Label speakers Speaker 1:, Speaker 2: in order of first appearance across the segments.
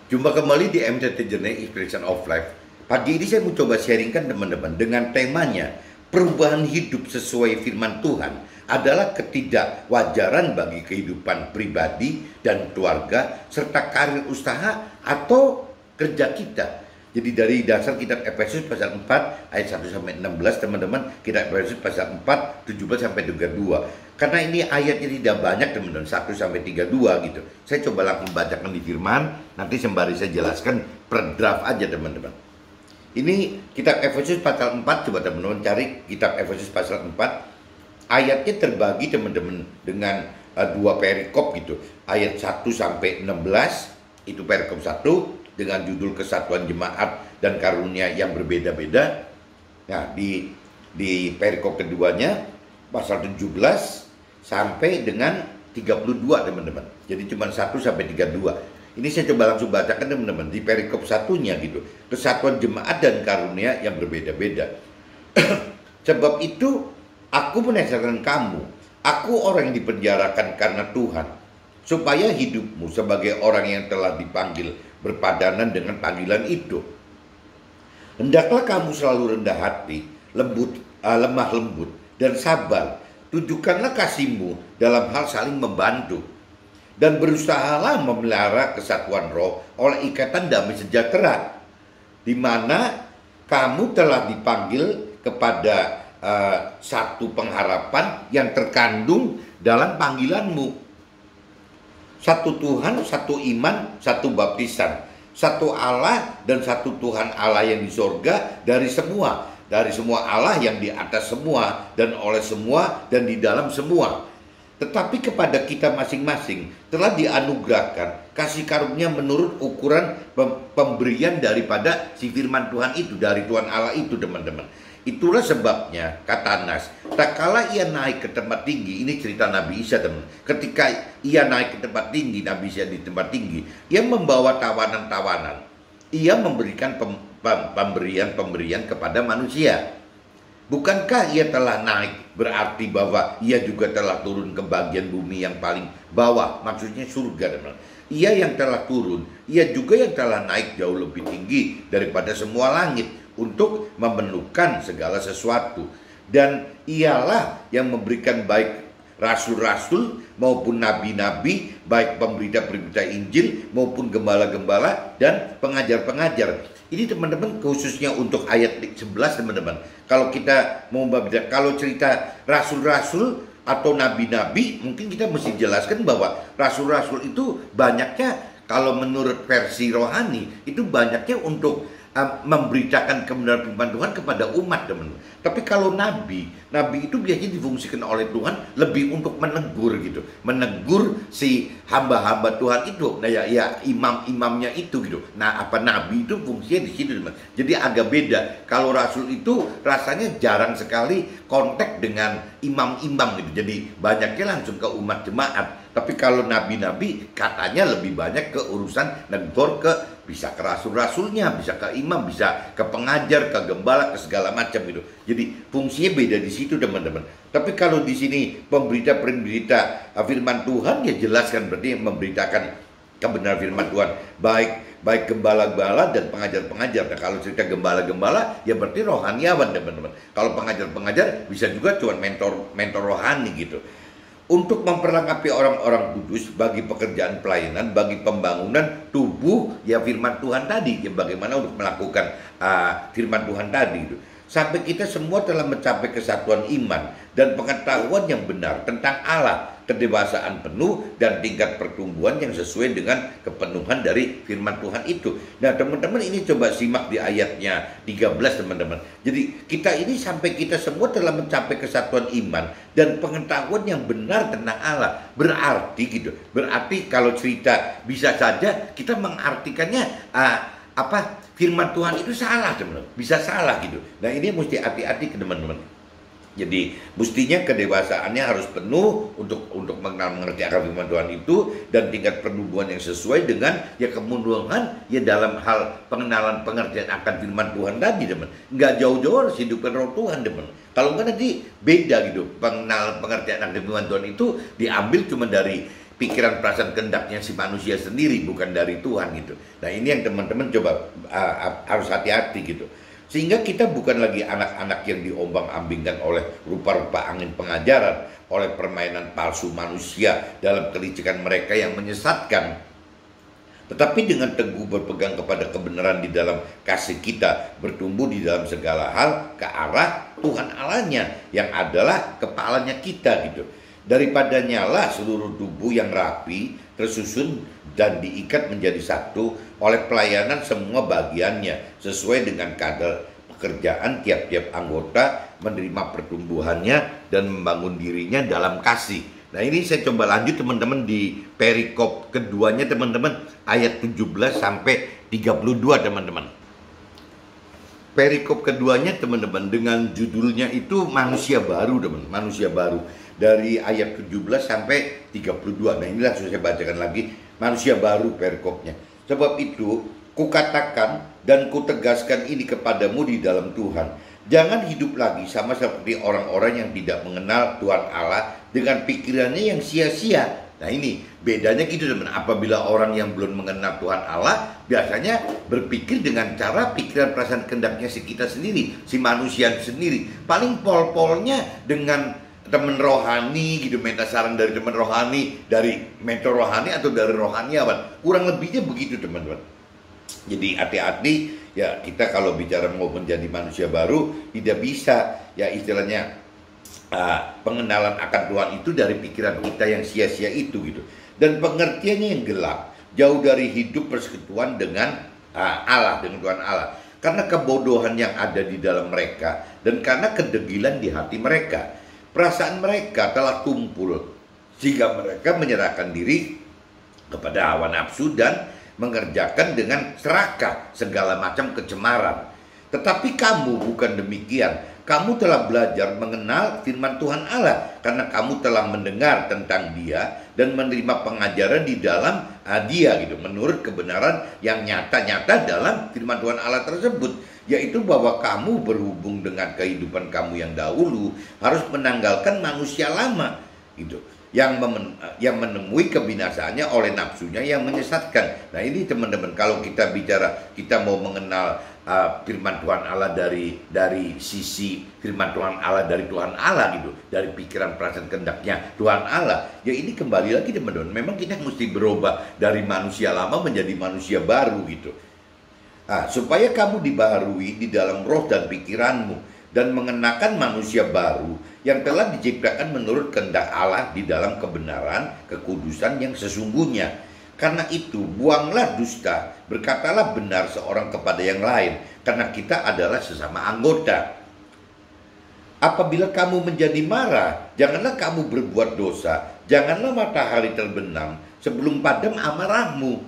Speaker 1: Jumpa kembali di MTT Journey Inspiration of Life. Pagi ini saya mau coba sharingkan teman-teman dengan temanya perubahan hidup sesuai firman Tuhan adalah ketidakwajaran bagi kehidupan pribadi dan keluarga serta karir usaha atau kerja kita. Jadi dari dasar kitab Efesus pasal 4 ayat 1 sampai 16 teman-teman, kitab Efesus pasal 4 17 sampai 32. Karena ini ayatnya tidak banyak teman-teman, 1 sampai 32 gitu. Saya coba langsung bacakan di firman, nanti sembari saya jelaskan per draft aja teman-teman. Ini kitab Efesus pasal 4, coba teman-teman cari kitab Efesus pasal 4. Ayatnya terbagi teman-teman dengan dua perikop gitu. Ayat 1 sampai 16 itu perikop 1 dengan judul kesatuan jemaat dan karunia yang berbeda-beda. Nah, di perikop keduanya pasal 17 sampai dengan 32 teman-teman. Jadi cuma 1 sampai 32. Ini saya coba langsung bacakan teman-teman di perikop satunya gitu. Kesatuan jemaat dan karunia yang berbeda-beda. Sebab itu aku menasihatkan kamu, aku orang yang dipenjarakan karena Tuhan, supaya hidupmu sebagai orang yang telah dipanggil berpadanan dengan panggilan itu. Hendaklah kamu selalu rendah hati, lemah lembut, dan sabar. Tunjukkanlah kasihmu dalam hal saling membantu. Dan berusahalah memelihara kesatuan roh oleh ikatan damai sejahtera, di mana kamu telah dipanggil kepada satu pengharapan yang terkandung dalam panggilanmu. Satu Tuhan, satu iman, satu baptisan, satu Allah dan satu Tuhan Allah yang di sorga dari semua Allah yang di atas semua dan oleh semua dan di dalam semua. Tetapi kepada kita masing-masing telah dianugerahkan kasih karunia menurut ukuran pemberian daripada si firman Tuhan itu, dari Tuhan Allah itu teman-teman. Itulah sebabnya kata Nas, tak kala ia naik ke tempat tinggi, ini cerita Nabi Isa teman. Ketika ia naik ke tempat tinggi, Nabi Isa di tempat tinggi, ia membawa tawanan-tawanan. Ia memberikan pemberian kepada manusia. Bukankah ia telah naik berarti bahwa ia juga telah turun ke bagian bumi yang paling bawah, maksudnya surga teman. Ia yang telah turun, ia juga yang telah naik jauh lebih tinggi daripada semua langit untuk memenuhkan segala sesuatu. Dan ialah yang memberikan baik rasul-rasul maupun nabi-nabi, baik pemberita-pemberita Injil maupun gembala-gembala dan pengajar-pengajar. Ini teman-teman khususnya untuk ayat 11 teman-teman. Kalau kita mau membaca, kalau cerita rasul-rasul atau nabi-nabi, mungkin kita mesti jelaskan bahwa rasul-rasul itu banyaknya, kalau menurut versi rohani, itu banyaknya untuk memberitakan kebenaran firman Tuhan kepada umat teman-teman. Tapi kalau nabi itu biasanya difungsikan oleh Tuhan lebih untuk menegur gitu, menegur si hamba-hamba Tuhan itu. Nah ya imam-imamnya itu gitu. Nah apa nabi itu fungsinya di situ teman. Jadi agak beda. Kalau rasul itu rasanya jarang sekali kontak dengan imam-imam gitu. Jadi banyaknya langsung ke umat jemaat. Tapi kalau nabi-nabi katanya lebih banyak ke urusan negor, ke bisa ke rasul-rasulnya, bisa ke imam, bisa ke pengajar, ke gembala, ke segala macam gitu. Jadi fungsinya beda di situ teman-teman. Tapi kalau di sini pemberita firman Tuhan ya jelaskan, berarti memberitakan kebenaran firman Tuhan, baik gembala-gembala dan pengajar-pengajar. Nah, kalau cerita gembala-gembala ya berarti rohaniawan teman-teman. Kalau pengajar-pengajar bisa juga cuma mentor rohani gitu. Untuk memperlengkapi orang-orang kudus bagi pekerjaan pelayanan, bagi pembangunan tubuh ya firman Tuhan tadi, ya bagaimana untuk melakukan firman Tuhan tadi itu. Sampai kita semua telah mencapai kesatuan iman dan pengetahuan yang benar tentang Allah, kedewasaan penuh dan tingkat pertumbuhan yang sesuai dengan kepenuhan dari firman Tuhan itu. Nah teman-teman, ini coba simak di ayatnya 13 teman-teman. Jadi kita ini sampai kita semua telah mencapai kesatuan iman dan pengetahuan yang benar tentang Allah. Berarti kalau cerita bisa saja kita mengartikannya firman Tuhan itu salah teman-teman, bisa salah gitu. Nah ini mesti hati-hati ke teman-teman. Jadi mestinya kedewasaannya harus penuh untuk mengenal mengerti akan firman Tuhan itu, dan tingkat pertumbuhan yang sesuai dengan ya kemunduran ya dalam hal pengenalan pengertian akan firman Tuhan tadi teman. Nggak jauh-jauh harus hidupkan roh Tuhan teman. Kalau enggak nanti beda gitu, pengenalan pengertian akan firman Tuhan itu diambil cuma dari pikiran perasaan kehendaknya si manusia sendiri, bukan dari Tuhan gitu. Nah ini yang teman-teman coba harus hati-hati gitu. Sehingga kita bukan lagi anak-anak yang diombang-ambingkan oleh rupa-rupa angin pengajaran, oleh permainan palsu manusia dalam kelicikan mereka yang menyesatkan. Tetapi dengan teguh berpegang kepada kebenaran di dalam kasih kita, bertumbuh di dalam segala hal ke arah Tuhan Allahnya yang adalah kepalanya kita gitu. Daripada nyala seluruh tubuh yang rapi, tersusun dan diikat menjadi satu oleh pelayanan semua bagiannya sesuai dengan kadar pekerjaan tiap-tiap anggota, menerima pertumbuhannya dan membangun dirinya dalam kasih. Nah ini saya coba lanjut teman-teman di perikop keduanya teman-teman, ayat 17 sampai 32 teman-teman. Perikop keduanya teman-teman dengan judulnya itu manusia baru teman, manusia baru. Dari ayat 17 sampai 32. Nah inilah saya bacakan lagi, manusia baru perikopnya. Sebab itu kukatakan dan kutegaskan ini kepadamu di dalam Tuhan. Jangan hidup lagi sama seperti orang-orang yang tidak mengenal Tuhan Allah dengan pikirannya yang sia-sia. Nah ini bedanya gitu teman. Apabila orang yang belum mengenal Tuhan Allah biasanya berpikir dengan cara pikiran perasaan kehendaknya si kita sendiri, si manusia sendiri. Paling pol-polnya dengan teman rohani gitu, minta saran dari teman rohani, dari mentor rohani atau dari rohaniawan. Kurang lebihnya begitu teman-teman. Jadi hati-hati ya, kita kalau bicara mau menjadi manusia baru tidak bisa ya istilahnya pengenalan akan Tuhan itu dari pikiran kita yang sia-sia itu gitu. Dan pengertiannya yang gelap, jauh dari hidup persekutuan dengan Allah, dengan Tuhan Allah. Karena kebodohan yang ada di dalam mereka dan karena kedegilan di hati mereka. Perasaan mereka telah tumpul sehingga mereka menyerahkan diri kepada hawa nafsu dan mengerjakan dengan serakah segala macam kecemaran. Tetapi kamu bukan demikian. Kamu telah belajar mengenal firman Tuhan Allah karena kamu telah mendengar tentang Dia dan menerima pengajaran di dalam Dia gitu, menurut kebenaran yang nyata-nyata dalam firman Tuhan Allah tersebut, yaitu bahwa kamu berhubung dengan kehidupan kamu yang dahulu harus menanggalkan manusia lama gitu, yang menemui kebinasaannya oleh nafsunya yang menyesatkan. Nah ini teman-teman, kalau kita bicara kita mau mengenal firman Tuhan Allah dari sisi firman Tuhan Allah dari Tuhan Allah gitu, dari pikiran perasaan kehendaknya Tuhan Allah, ya ini kembali lagi teman-teman, memang kita mesti berubah dari manusia lama menjadi manusia baru gitu. Supaya kamu dibaharui di dalam roh dan pikiranmu dan mengenakan manusia baru yang telah diciptakan menurut kehendak Allah di dalam kebenaran, kekudusan yang sesungguhnya. Karena itu buanglah dusta, berkatalah benar seorang kepada yang lain, karena kita adalah sesama anggota. Apabila kamu menjadi marah, janganlah kamu berbuat dosa, janganlah matahari terbenam sebelum padam amarahmu,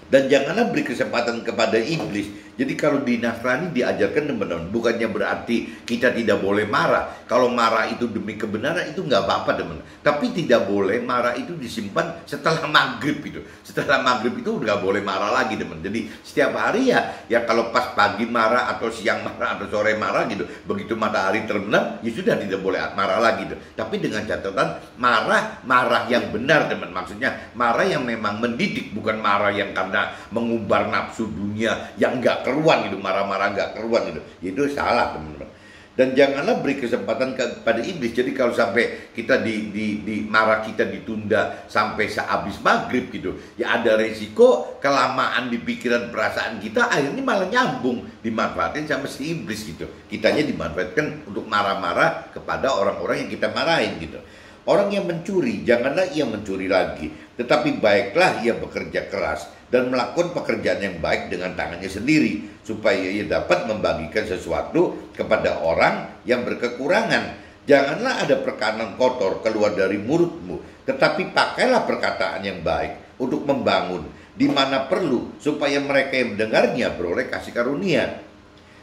Speaker 1: dan janganlah beri kesempatan kepada iblis. Jadi kalau di Nasrani diajarkan teman-teman, bukannya berarti kita tidak boleh marah. Kalau marah itu demi kebenaran itu nggak apa-apa teman. Tapi tidak boleh marah itu disimpan setelah maghrib itu. Setelah maghrib itu nggak boleh marah lagi teman. Jadi setiap hari ya kalau pas pagi marah atau siang marah atau sore marah gitu. Begitu matahari terbenam ya sudah tidak boleh marah lagi gitu. Tapi dengan catatan marah yang benar teman. Maksudnya marah yang memang mendidik, bukan marah yang karena mengumbar nafsu dunia yang nggak keruan gitu, marah-marah nggak keruan gitu, itu salah teman-teman. Dan janganlah beri kesempatan kepada iblis. Jadi kalau sampai kita di marah kita ditunda sampai sehabis maghrib gitu, ya ada resiko kelamaan di pikiran perasaan kita, akhirnya malah nyambung dimanfaatin sama si iblis gitu. Kitanya dimanfaatkan untuk marah-marah kepada orang-orang yang kita marahin gitu. Orang yang mencuri, janganlah ia mencuri lagi, tetapi baiklah ia bekerja keras dan melakukan pekerjaan yang baik dengan tangannya sendiri, supaya ia dapat membagikan sesuatu kepada orang yang berkekurangan. Janganlah ada perkataan kotor keluar dari mulutmu, tetapi pakailah perkataan yang baik untuk membangun di mana perlu, supaya mereka yang mendengarnya beroleh kasih karunia.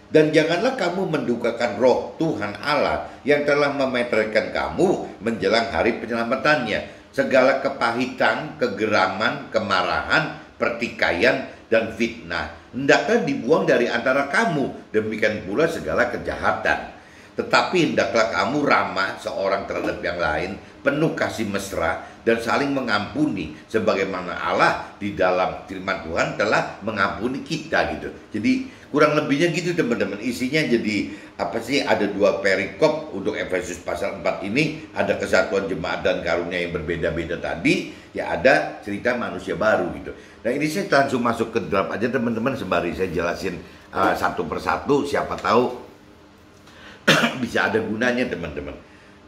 Speaker 1: Dan janganlah kamu mendukakan roh Tuhan Allah yang telah memeteraikan kamu menjelang hari penyelamatannya. Segala kepahitan, kegeraman, kemarahan, pertikaian, dan fitnah hendaklah dibuang dari antara kamu. Demikian pula segala kejahatan. Tetapi hendaklah kamu ramah seorang terhadap yang lain, penuh kasih mesra, dan saling mengampuni sebagaimana Allah di dalam firman Tuhan telah mengampuni kita gitu. Jadi kurang lebihnya gitu teman-teman. Isinya jadi apa sih? Ada dua perikop untuk Efesus pasal 4 ini, ada kesatuan jemaat dan karunia yang berbeda-beda tadi, ya ada cerita manusia baru gitu. Nah ini saya langsung masuk ke draft aja teman-teman, sembari saya jelasin satu persatu, siapa tahu bisa ada gunanya teman-teman.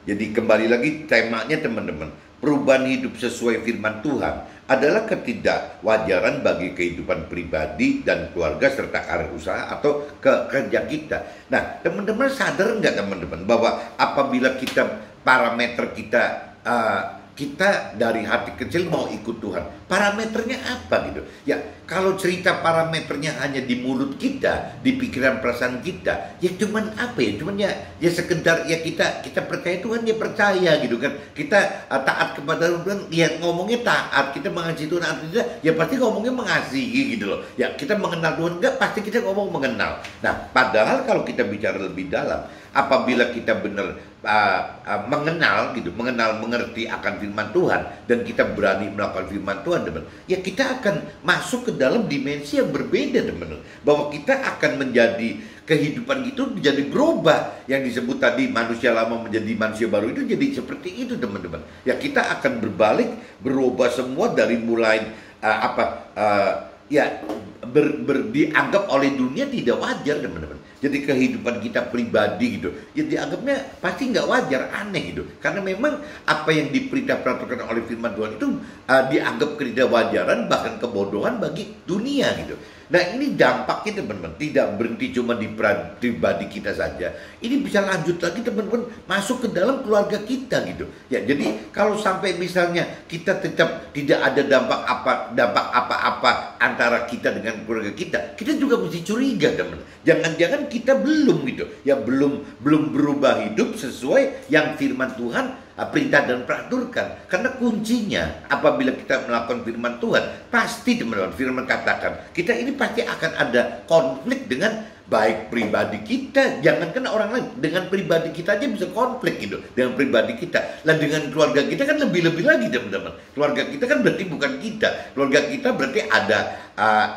Speaker 1: Jadi kembali lagi temanya teman-teman, perubahan hidup sesuai firman Tuhan adalah ketidakwajaran bagi kehidupan pribadi dan keluarga serta karir usaha atau kerja kita. Nah teman-teman sadar nggak teman-teman bahwa apabila kita parameter kita dari hati kecil mau ikut Tuhan, parameternya apa gitu ya? Kalau cerita parameternya hanya di mulut kita, di pikiran perasaan kita, ya cuman apa ya, cuman ya sekedar ya kita percaya Tuhan, ya percaya gitu kan, kita taat kepada Tuhan, ya ngomongnya taat, kita mengasihi Tuhan atau tidak, ya pasti ngomongnya mengasihi gitu loh ya. Kita mengenal Tuhan enggak, pasti kita ngomong mengenal. Nah padahal kalau kita bicara lebih dalam, apabila kita benar mengenal gitu, mengerti akan firman Tuhan, dan kita berani melakukan firman Tuhan, teman, ya kita akan masuk ke dalam dimensi yang berbeda, teman, bahwa kita akan menjadi kehidupan itu menjadi berubah, yang disebut tadi manusia lama menjadi manusia baru itu jadi seperti itu teman-teman. Ya kita akan berbalik, berubah semua dari mulai dianggap oleh dunia tidak wajar teman-teman. Jadi kehidupan kita pribadi gitu, ya dianggapnya pasti nggak wajar, aneh gitu. Karena memang apa yang diperintahkan oleh firman Tuhan itu dianggap ketidakwajaran, bahkan kebodohan bagi dunia gitu. Nah ini dampaknya teman-teman, tidak berhenti cuma di pribadi kita saja. Ini bisa lanjut lagi teman-teman, masuk ke dalam keluarga kita gitu. Ya jadi kalau sampai misalnya kita tetap tidak ada dampak apa-apa antara kita dengan keluarga kita juga mesti curiga teman. Jangan-jangan kita belum gitu, ya belum berubah hidup sesuai yang firman Tuhan perintah dan peraturkan. Karena kuncinya apabila kita melakukan firman Tuhan, pasti teman-teman, firman katakan kita ini pasti akan ada konflik dengan baik pribadi kita, jangankan orang lain, dengan pribadi kita aja bisa konflik gitu, dengan pribadi kita. Lah dengan keluarga kita kan lebih-lebih lagi teman-teman. Keluarga kita kan berarti bukan kita, keluarga kita berarti ada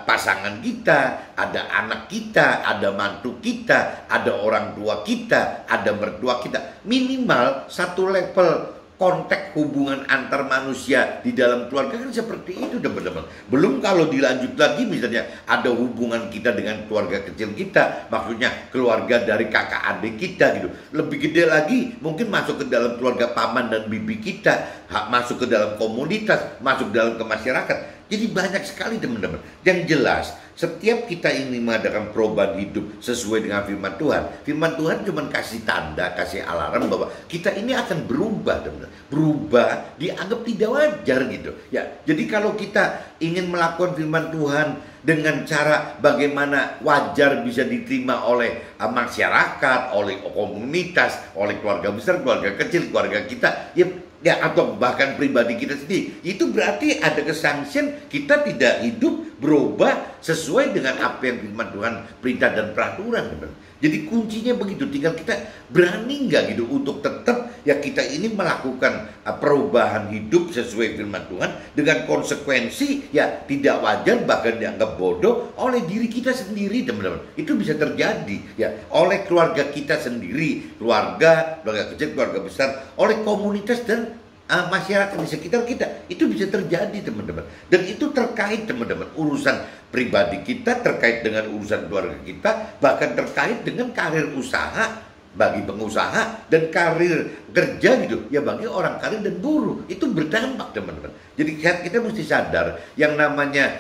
Speaker 1: pasangan kita, ada anak kita, ada mantu kita, ada orang tua kita, ada mertua kita. Minimal satu level konteks hubungan antar manusia di dalam keluarga kan seperti itu teman-teman. Belum kalau dilanjut lagi misalnya ada hubungan kita dengan keluarga kecil kita, maksudnya keluarga dari kakak adik kita gitu. Lebih gede lagi mungkin masuk ke dalam keluarga paman dan bibi kita, masuk ke dalam komunitas, masuk dalam ke masyarakat. Jadi banyak sekali teman-teman. Yang jelas setiap kita ingin mengadakan perubahan hidup sesuai dengan firman Tuhan cuma kasih tanda, kasih alarm bahwa kita ini akan berubah teman-teman. Berubah dianggap tidak wajar gitu ya. Jadi kalau kita ingin melakukan firman Tuhan dengan cara bagaimana wajar bisa diterima oleh masyarakat, oleh komunitas, oleh keluarga besar, keluarga kecil, keluarga kita, ya atau bahkan pribadi kita sendiri, itu berarti ada kesangsian kita tidak hidup berubah sesuai dengan apa yang firman Tuhan perintah dan peraturan teman. Jadi kuncinya begitu, tinggal kita berani nggak gitu untuk tetap ya kita ini melakukan perubahan hidup sesuai firman Tuhan dengan konsekuensi ya tidak wajar bahkan dianggap bodoh oleh diri kita sendiri teman-teman. Itu bisa terjadi ya oleh keluarga kita sendiri, keluarga kecil, keluarga besar, oleh komunitas dan masyarakat di sekitar kita. Itu bisa terjadi teman-teman. Dan itu terkait teman-teman urusan pribadi kita, terkait dengan urusan keluarga kita, bahkan terkait dengan karir usaha bagi pengusaha dan karir kerja gitu ya bagi orang karir dan buruh. Itu berdampak teman-teman. Jadi kita mesti sadar yang namanya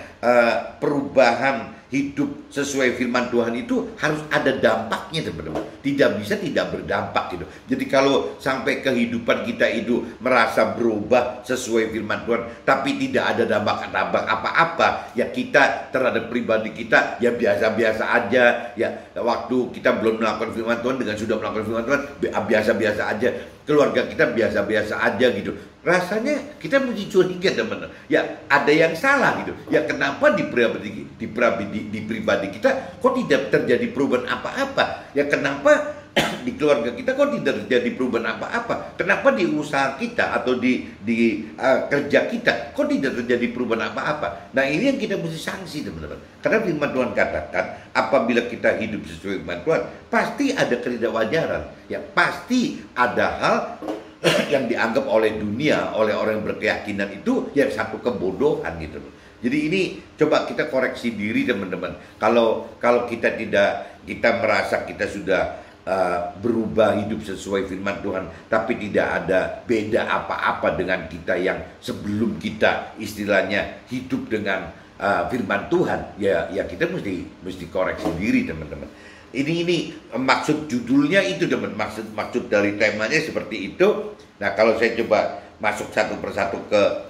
Speaker 1: perubahan hidup sesuai firman Tuhan itu harus ada dampaknya teman-teman. Tidak bisa tidak berdampak gitu. Jadi kalau sampai kehidupan kita itu merasa berubah sesuai firman Tuhan tapi tidak ada dampak apa-apa, ya kita terhadap pribadi kita ya biasa-biasa aja ya. Waktu kita belum melakukan firman Tuhan dengan sudah melakukan firman Tuhan biasa-biasa aja. Keluarga kita biasa-biasa aja gitu. Rasanya kita mesti curiga teman-teman. Ya ada yang salah gitu. Ya kenapa di pribadi kita kok tidak terjadi perubahan apa-apa? Ya kenapa di keluarga kita kok tidak terjadi perubahan apa-apa? Kenapa di usaha kita atau di kerja kita kok tidak terjadi perubahan apa-apa? Nah, ini yang kita mesti sanksi, teman-teman. Karena firman Tuhan katakan, apabila kita hidup sesuai firman Tuhan, pasti ada ketidakwajaran. Ya, pasti ada hal yang dianggap oleh dunia, oleh orang yang berkeyakinan itu ya satu kebodohan gitu loh. Jadi ini coba kita koreksi diri, teman-teman. Kalau kita merasa kita sudah berubah hidup sesuai firman Tuhan, tapi tidak ada beda apa-apa dengan kita yang sebelum kita istilahnya hidup dengan firman Tuhan, ya kita mesti koreksi diri, teman-teman. Ini maksud judulnya itu, teman. Maksud dari temanya seperti itu. Nah, kalau saya coba masuk satu persatu ke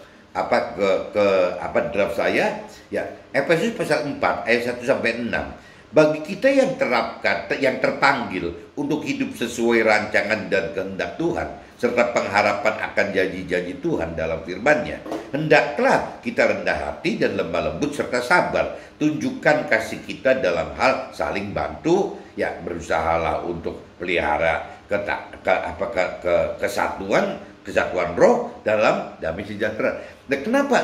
Speaker 1: draft saya, ya Efesus pasal 4 ayat 1 sampai 6. Bagi kita yang terpanggil untuk hidup sesuai rancangan dan kehendak Tuhan, serta pengharapan akan janji-janji Tuhan dalam firman-Nya, hendaklah kita rendah hati dan lemah lembut serta sabar. Tunjukkan kasih kita dalam hal saling bantu, ya berusahalah untuk pelihara kesatuan roh dalam damai sejahtera. Nah, kenapa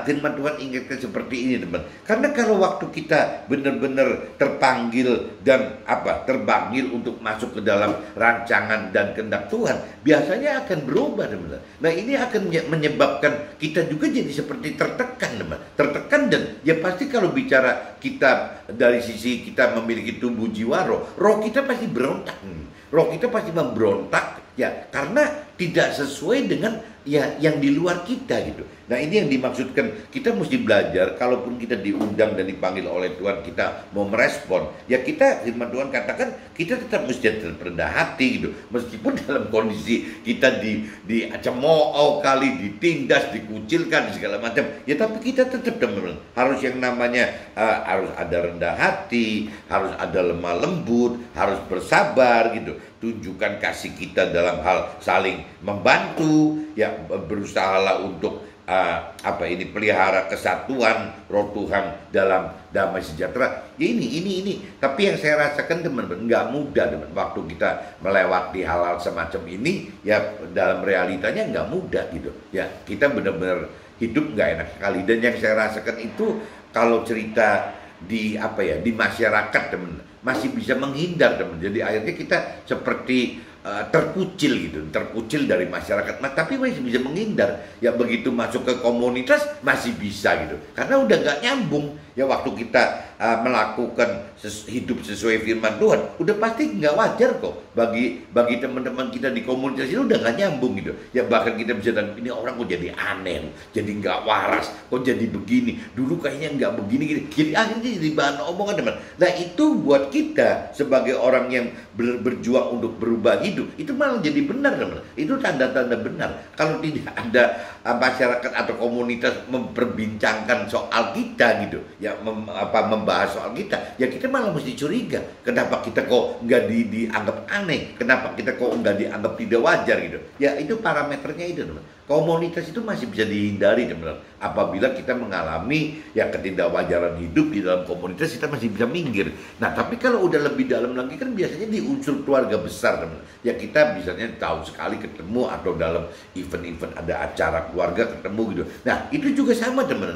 Speaker 1: firman Tuhan ingatkan seperti ini, teman? Karena kalau waktu kita benar-benar terpanggil dan terpanggil untuk masuk ke dalam rancangan dan kehendak Tuhan, biasanya akan berubah, teman. Nah, ini akan menyebabkan kita juga jadi seperti tertekan, teman. Tertekan, dan ya pasti kalau bicara kita dari sisi kita memiliki tubuh jiwa roh kita pasti berontak. Roh kita pasti memberontak, ya, karena tidak sesuai dengan ya yang di luar kita gitu. Nah, ini yang dimaksudkan, kita mesti belajar. Kalaupun kita diundang dan dipanggil oleh Tuhan, kita mau merespon, ya kita, firman Tuhan katakan, kita tetap mesti rendah hati gitu. Meskipun dalam kondisi kita dicemooh kali, ditindas, dikucilkan, segala macam, ya tapi kita tetap, teman-teman, harus yang namanya harus ada rendah hati, harus ada lemah lembut, harus bersabar gitu. Tunjukkan kasih kita dalam hal saling membantu, ya berusahalah untuk pelihara kesatuan roh Tuhan dalam damai sejahtera. Ini. Tapi yang saya rasakan, teman-teman, nggak mudah, teman. Waktu kita melewati hal-hal semacam ini, ya dalam realitanya nggak mudah gitu. Ya kita benar-benar hidup nggak enak sekali. Dan yang saya rasakan itu, kalau cerita di masyarakat, teman, masih bisa menghindar, teman. Jadi akhirnya kita seperti terkucil dari masyarakat. Nah, tapi masih bisa menghindar. Ya begitu masuk ke komunitas masih bisa gitu. Karena udah nggak nyambung. Ya waktu kita melakukan hidup sesuai firman Tuhan, udah pasti nggak wajar kok. Bagi teman-teman kita di komunitas itu udah nggak nyambung gitu. Ya bahkan kita bisa bilang, ini orang kok jadi aneh, jadi nggak waras, kok jadi begini. Dulu kayaknya nggak begini gitu. Jadi akhirnya jadi bahan omongan, teman. Nah, itu buat kita sebagai orang yang berjuang untuk berubah hidup, itu malah jadi benar, teman. Itu tanda-tanda benar. Kalau tidak ada masyarakat atau komunitas memperbincangkan soal kita gitu, ya membahas soal kita, ya kita malah mesti curiga. Kenapa kita kok nggak dianggap aneh? Kenapa kita kok nggak dianggap tidak wajar gitu? Ya itu parameternya itu, teman. Komunitas itu masih bisa dihindari, teman. Apabila kita mengalami ya ketidakwajaran hidup di dalam komunitas, kita masih bisa minggir. Nah, tapi kalau udah lebih dalam lagi kan biasanya di unsur keluarga besar, teman. Ya kita biasanya tahu sekali ketemu atau dalam event-event ada acara keluarga ketemu gitu. Nah, itu juga sama, teman.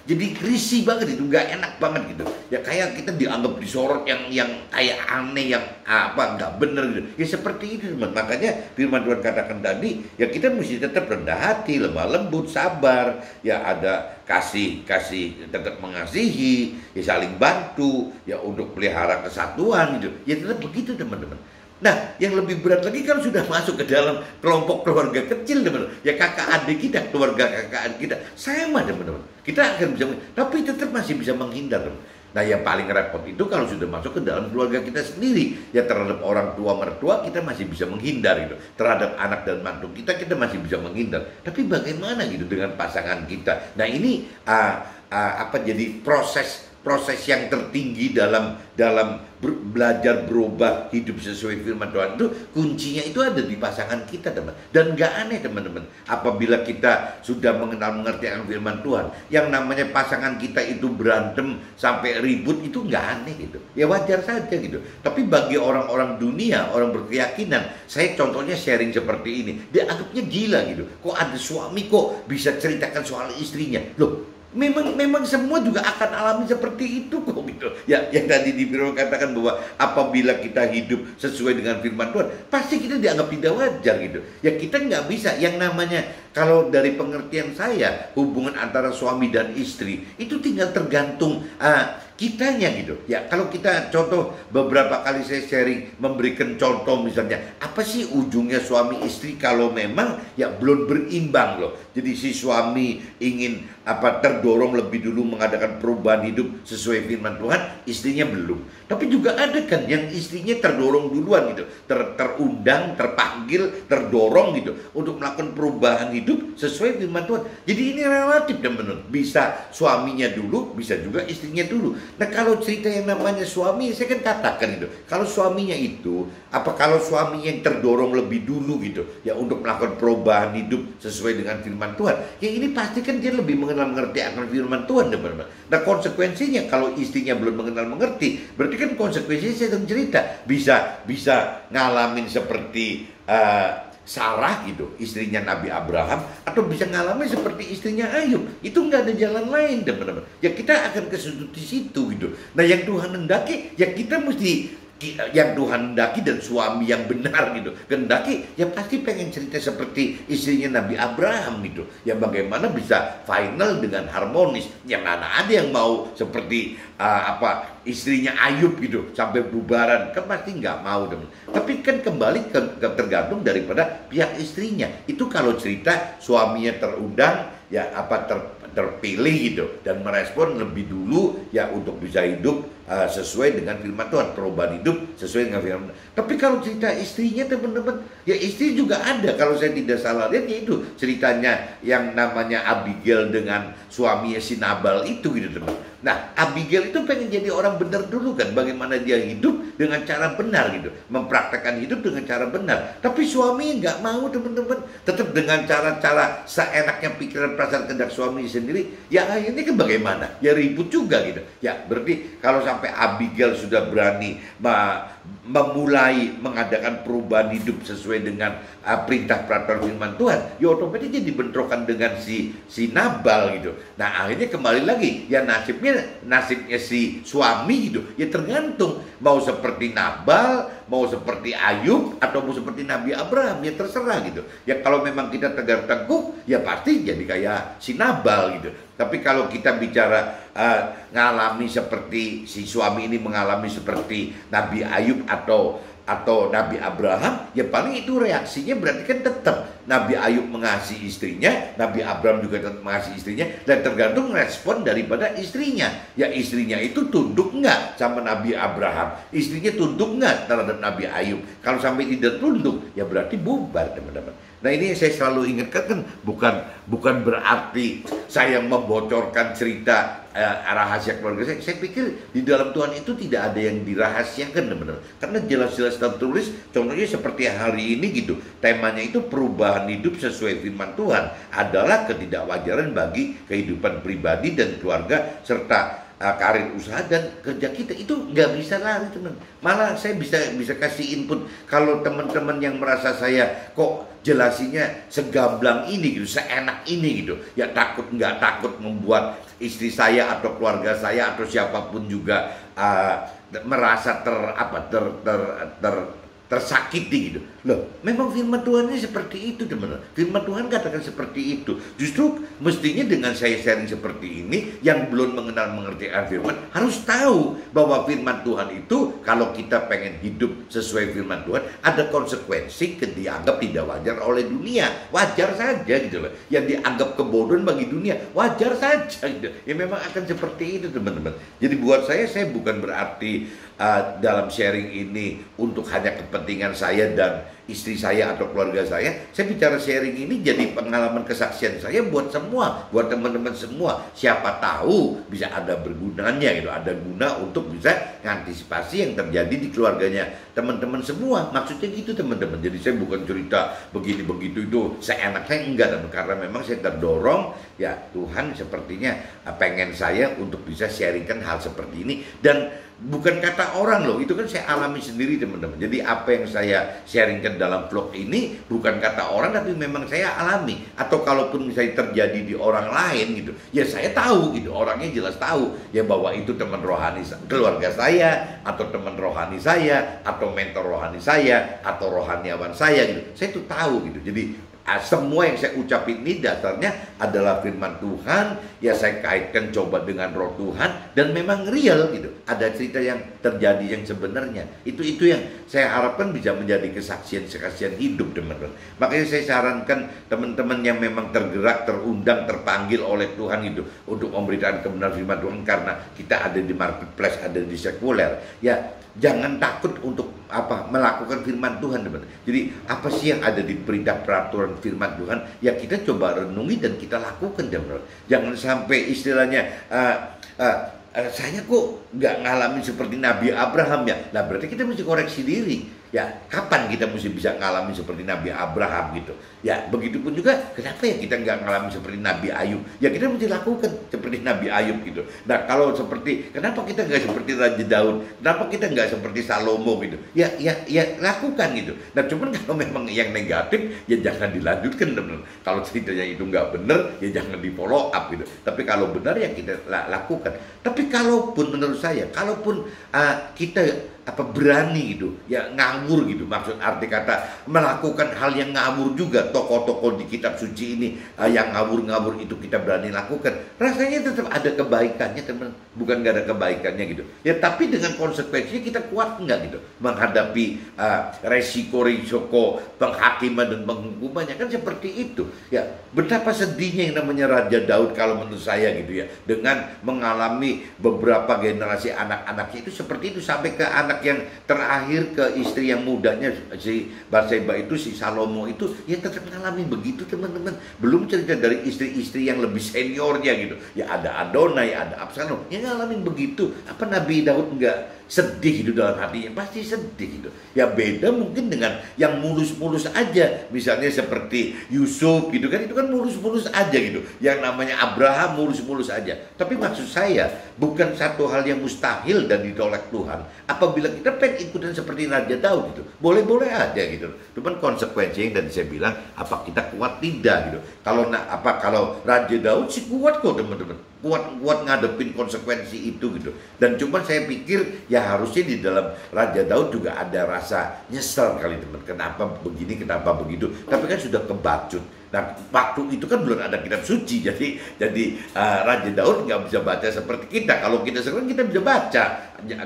Speaker 1: Jadi risih banget itu, nggak enak banget gitu. Ya kayak kita dianggap disorot yang kayak aneh, yang nggak bener gitu. Ya seperti itu, teman. Makanya firman Tuhan katakan tadi, ya kita mesti tetap rendah hati, lemah lembut, sabar. Ya ada kasih, tetap mengasihi, ya saling bantu, ya untuk pelihara kesatuan gitu. Ya tetap begitu, teman-teman. Nah, yang lebih berat lagi kalau sudah masuk ke dalam kelompok keluarga kecil, teman-teman. Ya kakak adik kita, keluarga kakak adik kita, sama, teman-teman. Kita akan bisa, tapi tetap masih bisa menghindar, teman. Nah, yang paling repot itu kalau sudah masuk ke dalam keluarga kita sendiri. Ya terhadap orang tua mertua kita masih bisa menghindar gitu. Terhadap anak dan mantu kita masih bisa menghindar. Tapi bagaimana gitu dengan pasangan kita? Nah, ini jadi proses proses yang tertinggi dalam belajar berubah hidup sesuai firman Tuhan itu, kuncinya itu ada di pasangan kita, teman. Dan nggak aneh, teman-teman, apabila kita sudah mengerti akan firman Tuhan, yang namanya pasangan kita itu berantem sampai ribut, itu nggak aneh gitu. Ya wajar saja gitu. Tapi bagi orang-orang dunia, orang berkeyakinan, saya contohnya sharing seperti ini, dia anggapnya gila gitu. Kok ada suami kok bisa ceritakan soal istrinya? Loh, memang semua juga akan alami seperti itu kok gitu. Ya, yang tadi di Biro katakan bahwa apabila kita hidup sesuai dengan firman Tuhan, pasti kita dianggap tidak wajar gitu. Ya kita nggak bisa, yang namanya, kalau dari pengertian saya, hubungan antara suami dan istri itu tinggal tergantung kitanya gitu. Ya kalau kita contoh, beberapa kali saya sharing memberikan contoh, misalnya apa sih ujungnya suami istri kalau memang ya belum berimbang loh. Jadi si suami ingin terdorong lebih dulu mengadakan perubahan hidup sesuai firman Tuhan, istrinya belum. Tapi juga ada kan yang istrinya terdorong duluan gitu, terundang, terpanggil, terdorong gitu untuk melakukan perubahan hidup sesuai firman Tuhan. Jadi ini relatif, teman-teman. Bisa suaminya dulu, bisa juga istrinya dulu. Nah kalau cerita yang namanya suami, saya kan katakan gitu, kalau suaminya itu, kalau suaminya yang terdorong lebih dulu gitu, ya untuk melakukan perubahan hidup sesuai dengan firman Tuhan, ya ini pasti kan dia lebih mengerti akan firman Tuhan, teman-teman. Nah konsekuensinya kalau istrinya belum mengerti, berarti kan konsekuensinya saya akan cerita, bisa ngalamin seperti Sarah gitu, istrinya Nabi Abraham, atau bisa ngalamin seperti istrinya Ayub. Itu nggak ada jalan lain, teman-teman. Ya kita akan kesudut di situ gitu. Nah yang Tuhan hendaki, ya kita mesti, yang Tuhan hendaki dan suami yang benar gitu hendaki, ya pasti pengen cerita seperti istrinya Nabi Abraham gitu. Ya bagaimana bisa final dengan harmonis. Ya mana ada yang mau seperti istrinya Ayub gitu sampai bubaran, kan pasti nggak mau, teman. Tapi kan kembali tergantung daripada pihak istrinya. Itu kalau cerita suaminya terundang, ya terpilih gitu dan merespon lebih dulu ya untuk bisa hidup sesuai dengan firman Tuhan, perubahan hidup sesuai dengan firman Tuhan. Tapi kalau cerita istrinya, teman-teman, ya istri juga ada. Kalau saya tidak salah lihat, ya itu ceritanya yang namanya Abigail dengan suaminya si Nabal itu gitu, teman. Nah Abigail itu pengen jadi orang benar dulu kan, bagaimana dia hidup dengan cara benar gitu, mempraktekkan hidup dengan cara benar. Tapi suami nggak mau, teman-teman, tetap dengan cara-cara seenaknya pikiran perasaan kehendak suami sendiri. Ya akhirnya kan bagaimana? Ya ribut juga gitu. Ya berarti kalau sampai Abigail sudah berani memulai mengadakan perubahan hidup sesuai dengan perintah peraturan firman Tuhan, ya otomatis jadi bentrokan dengan si Nabal gitu. Nah akhirnya kembali lagi, ya nasibnya si suami gitu, ya tergantung mau seperti Nabal, mau seperti Ayub, atau mau seperti Nabi Abraham, ya terserah gitu. Ya kalau memang kita tegar teguh, ya pasti jadi kayak si Nabal gitu. Tapi kalau kita bicara ngalami seperti si suami ini mengalami seperti Nabi Ayub atau Nabi Abraham, ya paling itu reaksinya berarti kan tetap Nabi Ayub mengasihi istrinya, Nabi Abraham juga tetap mengasihi istrinya, dan tergantung respon daripada istrinya. Ya istrinya itu tunduk nggak sama Nabi Abraham, istrinya tunduk nggak terhadap Nabi Ayub. Kalau sampai tidak tunduk, ya berarti bubar, teman-teman. Nah ini saya selalu ingatkan kan, bukan berarti saya membocorkan cerita rahasia keluarga saya. Saya pikir di dalam Tuhan itu tidak ada yang dirahasiakan, teman-teman. Karena jelas-jelas tertulis, contohnya seperti hari ini gitu. Temanya itu perubahan hidup sesuai firman Tuhan adalah ketidakwajaran bagi kehidupan pribadi dan keluarga serta karir usaha dan kerja kita. Itu nggak bisa lari, teman. Malah saya bisa kasih input, kalau teman-teman yang merasa saya kok jelasinya segamblang ini gitu, seenak ini gitu, ya nggak takut membuat istri saya atau keluarga saya atau siapapun juga merasa tersakiti gitu. Loh, memang firman Tuhan ini seperti itu, teman-teman. Firman Tuhan katakan seperti itu. Justru mestinya dengan saya sharing seperti ini, yang belum mengerti firman harus tahu bahwa firman Tuhan itu kalau kita pengen hidup sesuai firman Tuhan, ada konsekuensi dianggap tidak wajar oleh dunia. Wajar saja gitu loh. Yang dianggap kebodohan bagi dunia, wajar saja gitu. Ya memang akan seperti itu, teman-teman. Jadi buat saya bukan berarti dalam sharing ini untuk hanya kepentingan saya dan istri saya atau keluarga saya bicara sharing ini jadi pengalaman kesaksian saya buat semua, buat teman-teman semua. Siapa tahu bisa ada bergunanya gitu, ada guna untuk bisa mengantisipasi yang terjadi di keluarganya teman-teman semua. Maksudnya gitu teman-teman. Jadi saya bukan cerita begini begitu itu seenaknya, enggak, teman, karena memang saya terdorong ya, Tuhan sepertinya pengen saya untuk bisa sharingkan hal seperti ini, dan bukan kata orang loh, itu kan saya alami sendiri teman-teman. Jadi apa yang saya sharingkan dalam vlog ini bukan kata orang, tapi memang saya alami. Atau kalaupun misalnya terjadi di orang lain gitu, ya saya tahu gitu, orangnya jelas tahu ya bahwa itu teman rohani keluarga saya, atau teman rohani saya, atau mentor rohani saya, atau rohaniawan saya gitu. Saya tuh tahu gitu. Jadi semua yang saya ucapin ini dasarnya adalah firman Tuhan, ya saya kaitkan coba dengan roh Tuhan, dan memang real gitu. Ada cerita yang terjadi yang sebenarnya. Itu yang saya harapkan bisa menjadi kesaksian hidup teman-teman. Makanya saya sarankan teman-teman yang memang tergerak, terundang, terpanggil oleh Tuhan itu untuk memberitakan kebenaran firman Tuhan, karena kita ada di marketplace, ada di sekuler, ya jangan takut untuk melakukan firman Tuhan teman-teman. Jadi apa sih yang ada di perintah peraturan firman Tuhan, ya kita coba renungi dan kita lakukan teman-teman. Jangan sampai istilahnya saya kok nggak ngalamin seperti Nabi Abraham ya. Nah berarti kita mesti koreksi diri. Ya kapan kita mesti bisa ngalamin seperti Nabi Abraham gitu. Ya begitupun juga kenapa ya kita nggak ngalamin seperti Nabi Ayub. Ya kita mesti lakukan seperti Nabi Ayub gitu. Nah kalau seperti, kenapa kita nggak seperti Raja Daud, kenapa kita nggak seperti Salomo gitu. Ya lakukan gitu. Nah cuman kalau memang yang negatif ya jangan dilanjutkan teman-teman. Kalau ceritanya itu nggak benar ya jangan di follow up gitu. Tapi kalau benar ya kita lakukan. Tapi kalaupun menurut saya, kalaupun kita berani gitu, ya ngawur gitu, maksud arti kata melakukan hal yang ngawur juga, tokoh-tokoh di kitab suci ini yang ngawur-ngawur itu kita berani lakukan, rasanya tetap ada kebaikannya teman, bukan gak ada kebaikannya gitu ya, tapi dengan konsekuensinya kita kuat enggak gitu menghadapi resiko penghakiman dan penghukumannya, kan seperti itu ya. Betapa sedihnya yang namanya Raja Daud kalau menurut saya gitu ya, dengan mengalami beberapa generasi anak-anaknya itu seperti itu, sampai ke anak yang terakhir, ke istri yang mudanya si Batseba itu, si Salomo itu, ya tetap mengalami begitu teman-teman. Belum cerita dari istri-istri yang lebih seniornya gitu, ya ada Adonai, ada Absalom, yang ngalamin begitu. Apa Nabi Daud enggak sedih gitu dalam hatinya? Pasti sedih gitu ya. Beda mungkin dengan yang mulus-mulus aja, misalnya seperti Yusuf gitu kan, itu kan mulus-mulus aja gitu. Yang namanya Abraham mulus-mulus aja. Tapi maksud saya bukan satu hal yang mustahil dan ditolak Tuhan apabila kita pengen ikutan seperti Raja Daud gitu, boleh-boleh aja gitu. Cuman konsekuensi yang tadi saya bilang, apa kita kuat tidak gitu. Kalau Raja Daud sih kuat kok teman-teman, kuat ngadepin konsekuensi itu gitu. Dan cuman saya pikir ya harusnya di dalam Raja Daud juga ada rasa nyesel kali teman, kenapa begini, kenapa begitu. Tapi kan sudah kebacut. Nah waktu itu kan belum ada kitab suci, jadi Raja Daud nggak bisa baca seperti kita. Kalau kita sekarang kita bisa baca,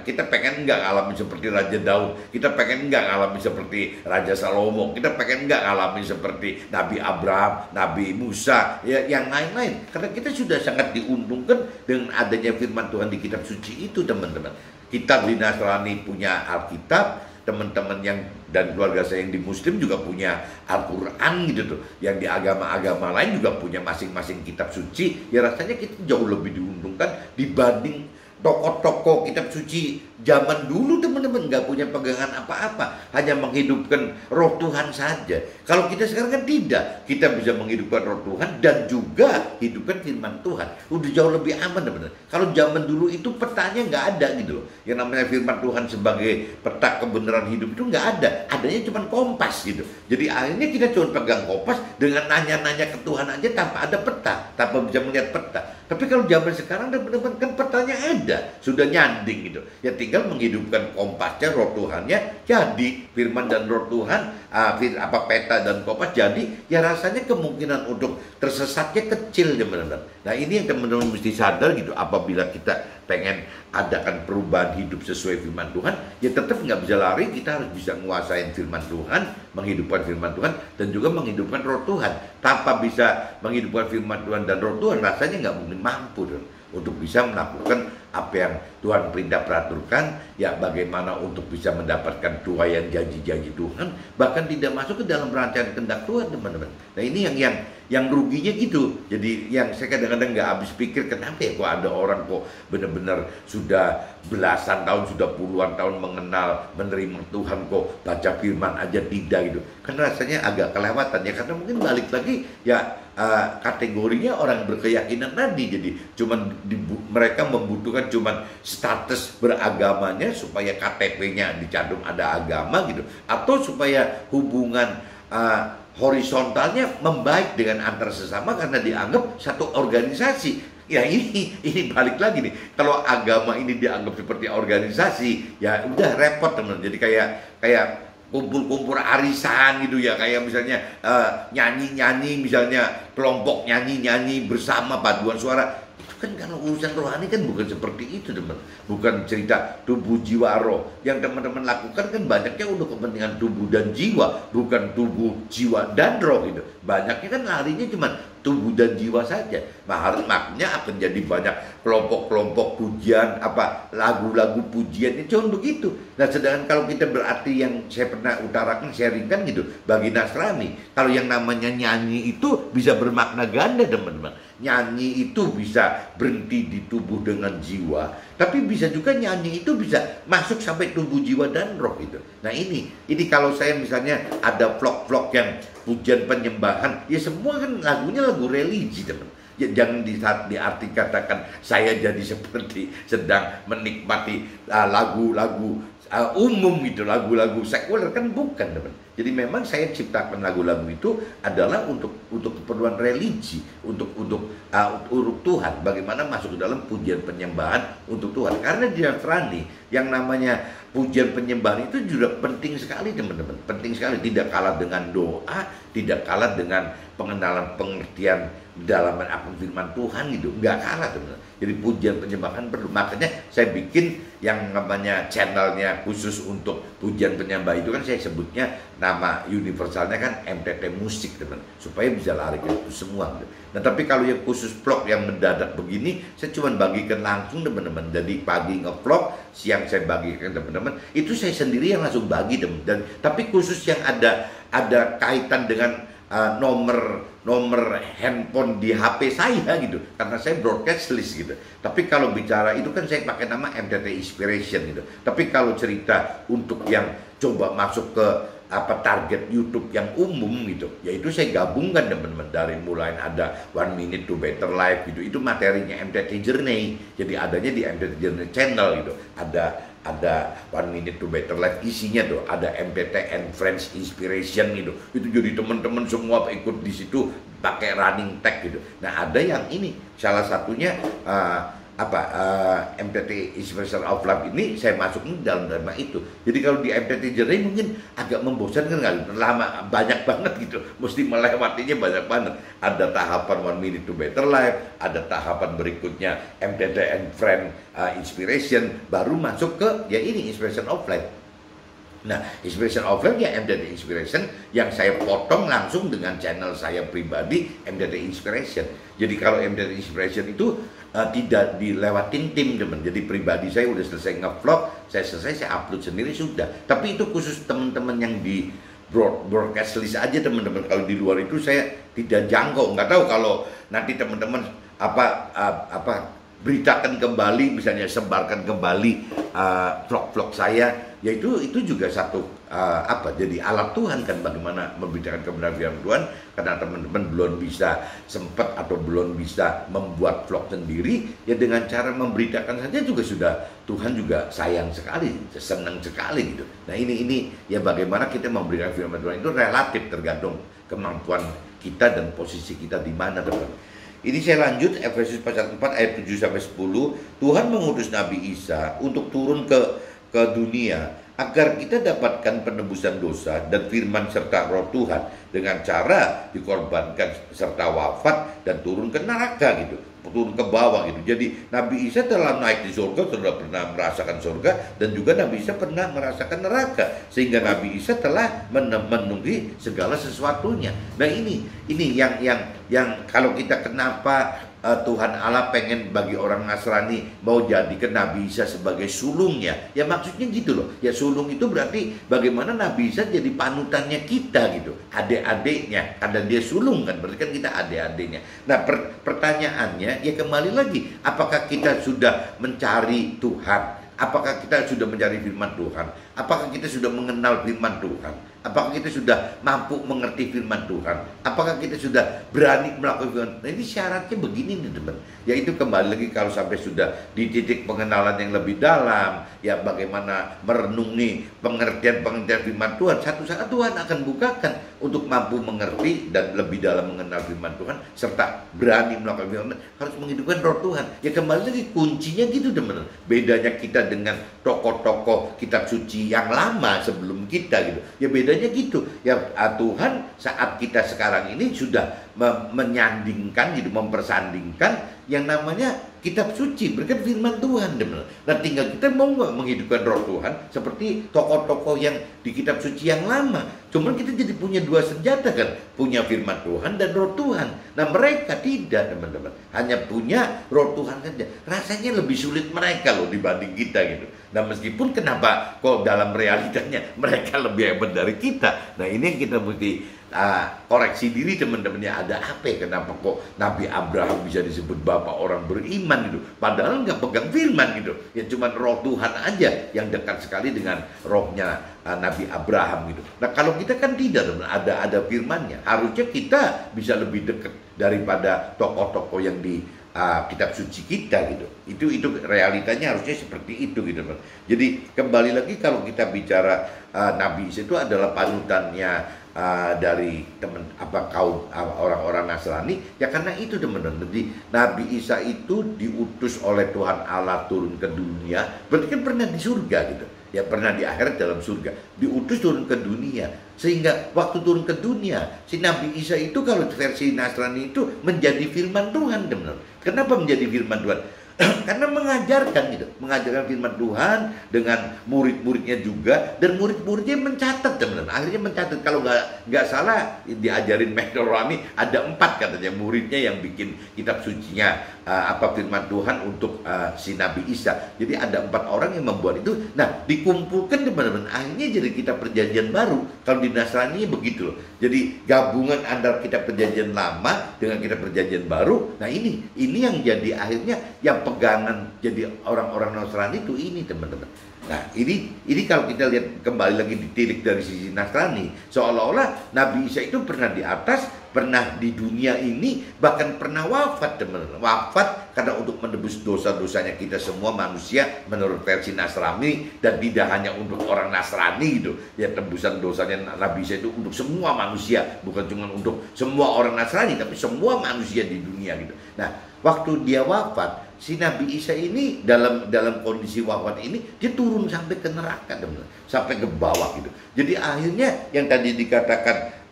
Speaker 1: kita pengen nggak ngalamin seperti Raja Daud, kita pengen nggak ngalamin seperti Raja Salomo, kita pengen nggak ngalamin seperti Nabi Abraham, Nabi Musa, ya yang lain-lain. Karena kita sudah sangat diuntungkan dengan adanya firman Tuhan di kitab suci itu teman-teman. Kita di Nasrani punya Alkitab, teman-teman yang dan keluarga saya yang di Muslim juga punya Al-Quran gitu tuh. Yang di agama-agama lain juga punya masing-masing kitab suci. Ya rasanya kita jauh lebih diuntungkan dibanding tokoh-tokoh kitab suci zaman dulu teman-teman, nggak punya pegangan apa-apa, hanya menghidupkan roh Tuhan saja. Kalau kita sekarang kan tidak, kita bisa menghidupkan roh Tuhan dan juga hidupkan firman Tuhan. Udah jauh lebih aman teman-teman. Kalau zaman dulu itu petanya nggak ada gitu loh. Yang namanya firman Tuhan sebagai peta kebenaran hidup itu nggak ada, adanya cuma kompas gitu. Jadi akhirnya kita cuma pegang kompas dengan nanya-nanya ke Tuhan aja tanpa ada peta, tanpa bisa melihat peta. Tapi kalau zaman sekarang teman-teman kan petanya ada, sudah nyanding gitu. Ya tinggal menghidupkan kompasnya, roh Tuhannya jadi firman dan roh Tuhan, peta dan kompas jadi, ya rasanya kemungkinan untuk tersesatnya kecil teman-teman. Nah ini yang teman-teman mesti sadar gitu, apabila kita pengen adakan perubahan hidup sesuai firman Tuhan, ya tetap nggak bisa lari, kita harus bisa menguasain firman Tuhan, menghidupkan firman Tuhan, dan juga menghidupkan roh Tuhan. Tanpa bisa menghidupkan firman Tuhan dan roh Tuhan, rasanya nggak mungkin mampu. untuk bisa melakukan apa yang Tuhan perintah peraturkan, ya bagaimana untuk bisa mendapatkan tuaian janji-janji Tuhan, bahkan tidak masuk ke dalam rancangan kehendak Tuhan, teman-teman. Nah ini yang ruginya gitu. Jadi yang saya kadang-kadang nggak habis pikir, kenapa ya kok ada orang kok benar-benar sudah belasan tahun, sudah puluhan tahun mengenal, menerima Tuhan, kok baca firman aja tidak gitu. Kan rasanya agak kelewatan ya, karena mungkin balik lagi ya kategorinya orang berkeyakinan tadi. Jadi mereka membutuhkan cuman status beragamanya supaya KTP-nya dicantum ada agama gitu, atau supaya hubungan horizontalnya membaik dengan antar sesama karena dianggap satu organisasi. Ya ini balik lagi nih, kalau agama ini dianggap seperti organisasi, ya udah repot teman. Jadi kayak kumpul-kumpul arisan gitu ya, kayak misalnya nyanyi-nyanyi, misalnya kelompok nyanyi-nyanyi bersama paduan suara. Itu kan kalau urusan rohani kan bukan seperti itu, teman. Bukan cerita tubuh jiwa roh. Yang teman-teman lakukan kan banyaknya untuk kepentingan tubuh dan jiwa, bukan tubuh jiwa dan roh gitu. Banyaknya kan larinya cuma tubuh dan jiwa saja. Makanya akan jadi banyak kelompok-kelompok pujian, lagu-lagu pujian itu cuma begitu. Nah sedangkan kalau kita berarti yang saya pernah utarakan, sharingkan gitu, bagi Nasrani, kalau yang namanya nyanyi itu bisa bermakna ganda, teman-teman. Nyanyi itu bisa berhenti di tubuh dengan jiwa, tapi bisa juga nyanyi itu bisa masuk sampai tubuh jiwa dan roh gitu. Nah ini kalau saya misalnya ada vlog-vlog yang pujian penyembahan, ya semua kan lagunya lagu religi, teman. Ya, jangan diarti katakan saya jadi seperti sedang menikmati lagu-lagu umum gitu, lagu-lagu sekuler, kan bukan, teman. Jadi memang saya ciptakan lagu-lagu itu adalah untuk keperluan religi, untuk Tuhan, bagaimana masuk ke dalam pujian penyembahan untuk Tuhan. Karena di Nasrani yang namanya pujian penyembahan itu juga penting sekali, teman-teman. Penting sekali, tidak kalah dengan doa, tidak kalah dengan pengenalan pengertian dalam akun firman Tuhan gitu, nggak kalah, teman-teman. Jadi pujian penyembahan perlu. Makanya saya bikin yang namanya channelnya khusus untuk pujian penyembah itu kan saya sebutnya, nama universalnya kan MTT Musik, teman, supaya bisa lari ke itu semua gitu. Nah tapi kalau yang khusus vlog yang mendadak begini, saya cuma bagikan langsung, teman-teman. Jadi pagi nge-vlog, siang saya bagikan teman-teman. Itu saya sendiri yang langsung bagi, teman. Tapi khusus yang ada kaitan dengan nomor handphone di HP saya gitu, karena saya broadcast list gitu. Tapi kalau bicara itu kan saya pakai nama MTT Inspiration gitu. Tapi kalau cerita untuk yang coba masuk ke target YouTube yang umum gitu, yaitu saya gabungkan, teman-teman, dari mulai ada 1 Minute to Better Life gitu, itu materinya MTT Journey. Jadi adanya di MTT Journey channel gitu. Ada 1 Minute to Better Life, isinya tuh ada MTT and Friends Inspiration gitu. Itu jadi teman-teman semua ikut di situ pakai running tag gitu. Nah ada yang ini, salah satunya MTT Inspiration of Life ini saya masukin dalam nama itu. Jadi kalau di MTT Journey mungkin agak membosankan kali, lama, banyak banget gitu, mesti melewatinya banyak banget. Ada tahapan 1 Minute to Better Life, ada tahapan berikutnya MTT and Friend Inspiration, baru masuk ke ya ini Inspiration of Life. Nah, Inspiration of Life ya MTT Inspiration yang saya potong langsung dengan channel saya pribadi MTT Inspiration. Jadi kalau MTT Inspiration itu tidak dilewatin tim, teman. Jadi pribadi saya udah selesai nge-vlog, saya upload sendiri sudah. Tapi itu khusus teman-teman yang di broadcast list aja, teman-teman. Kalau di luar itu saya tidak jangkau. Nggak tahu kalau nanti teman-teman beritakan kembali, misalnya sebarkan kembali vlog-vlog saya. Ya itu juga satu jadi alat Tuhan kan, bagaimana memberitakan kebenaran firman Tuhan, karena teman-teman belum bisa sempat atau belum bisa membuat vlog sendiri, ya dengan cara memberitakan saja juga sudah Tuhan juga sayang sekali, senang sekali gitu. Nah ini ya bagaimana kita memberikan firman Tuhan itu relatif tergantung kemampuan kita dan posisi kita di mana, teman. Ini saya lanjut Efesus pasal 4 ayat 7 sampai 10. Tuhan mengutus Nabi Isa untuk turun ke dunia agar kita dapatkan penebusan dosa dan firman serta roh Tuhan dengan cara dikorbankan serta wafat dan turun ke neraka gitu, turun ke bawah gitu. Jadi Nabi Isa telah naik di surga, sudah pernah merasakan surga, dan juga Nabi Isa pernah merasakan neraka, sehingga Nabi Isa telah memenuhi segala sesuatunya. Nah ini yang kalau kita kenapa Tuhan Allah pengen bagi orang Nasrani mau jadikan Nabi Isa sebagai sulungnya, ya maksudnya gitu loh. Ya sulung itu berarti bagaimana Nabi Isa jadi panutannya kita gitu, adik-adiknya, karena dia sulung kan, berarti kan kita adik-adiknya. Nah pertanyaannya ya kembali lagi, apakah kita sudah mencari Tuhan? Apakah kita sudah mencari firman Tuhan? Apakah kita sudah mengenal firman Tuhan? Apakah kita sudah mampu mengerti firman Tuhan? Apakah kita sudah berani melakukan firman? Nah ini syaratnya begini nih teman. Yaitu kembali lagi kalau sampai sudah di titik pengenalan yang lebih dalam, ya bagaimana merenungi pengertian firman Tuhan. Satu saat Tuhan akan bukakan untuk mampu mengerti dan lebih dalam mengenal firman Tuhan, serta berani melakukan firman, harus menghidupkan roh Tuhan. Ya kembali lagi kuncinya gitu teman. Bedanya kita dengan tokoh-tokoh kitab suci yang lama sebelum kita gitu. Ya bedanya gitu. Ya Tuhan saat kita sekarang ini sudah menyandingkan gitu, mempersandingkan yang namanya kitab suci berkat firman Tuhan teman. Nah tinggal kita mau nggak menghidupkan roh Tuhan seperti tokoh-tokoh yang di kitab suci yang lama. Cuman kita jadi punya dua senjata kan, punya firman Tuhan dan roh Tuhan. Nah mereka tidak teman-teman, hanya punya roh Tuhan saja. Rasanya lebih sulit mereka loh dibanding kita gitu. Nah meskipun kenapa kok dalam realitanya mereka lebih hebat dari kita. Nah ini yang kita mesti koreksi diri teman-temannya, ada apa ya, kenapa kok Nabi Abraham bisa disebut bapak orang beriman gitu, padahal nggak pegang firman gitu, ya cuman roh Tuhan aja yang dekat sekali dengan rohnya Nabi Abraham gitu. Nah kalau kita kan tidak teman, ada firmannya, harusnya kita bisa lebih dekat daripada tokoh-tokoh yang di kitab suci kita gitu. Itu realitanya harusnya seperti itu gitu teman. Jadi kembali lagi kalau kita bicara Nabi Isa itu adalah panutannya dari kaum orang-orang Nasrani, ya karena itu teman-teman. Jadi Nabi Isa itu diutus oleh Tuhan Allah turun ke dunia, berarti kan pernah di surga gitu. Ya pernah di akhirat dalam surga, diutus turun ke dunia, sehingga waktu turun ke dunia si Nabi Isa itu kalau versi Nasrani itu menjadi firman Tuhan teman-teman. Kenapa menjadi firman Tuhan? Karena mengajarkan gitu, mengajarkan firman Tuhan dengan murid-muridnya juga, dan murid-muridnya mencatat teman-teman. Akhirnya mencatat, kalau nggak salah diajarin Mekrorami ada 4 katanya muridnya yang bikin kitab sucinya firman Tuhan untuk si Nabi Isa. Jadi ada 4 orang yang membuat itu. Nah dikumpulkan teman-teman, akhirnya jadi kitab perjanjian baru. Kalau di Nasrani begitu loh. Jadi gabungan antara kitab perjanjian lama dengan kitab perjanjian baru. Nah ini yang jadi akhirnya yang pegangan jadi orang-orang Nasrani itu ini teman-teman. Nah ini kalau kita lihat kembali lagi ditilik dari sisi Nasrani, seolah-olah Nabi Isa itu pernah di atas, pernah di dunia ini, bahkan pernah wafat teman-teman. Wafat karena untuk menebus dosa-dosanya kita semua manusia menurut versi Nasrani, dan tidak hanya untuk orang Nasrani gitu. Ya tebusan dosanya Nabi Isa itu untuk semua manusia, bukan cuma untuk semua orang Nasrani, tapi semua manusia di dunia gitu. Nah waktu dia wafat, si Nabi Isa ini dalam kondisi wafat ini dia turun sampai ke neraka teman-teman, sampai ke bawah gitu. Jadi akhirnya yang tadi dikatakan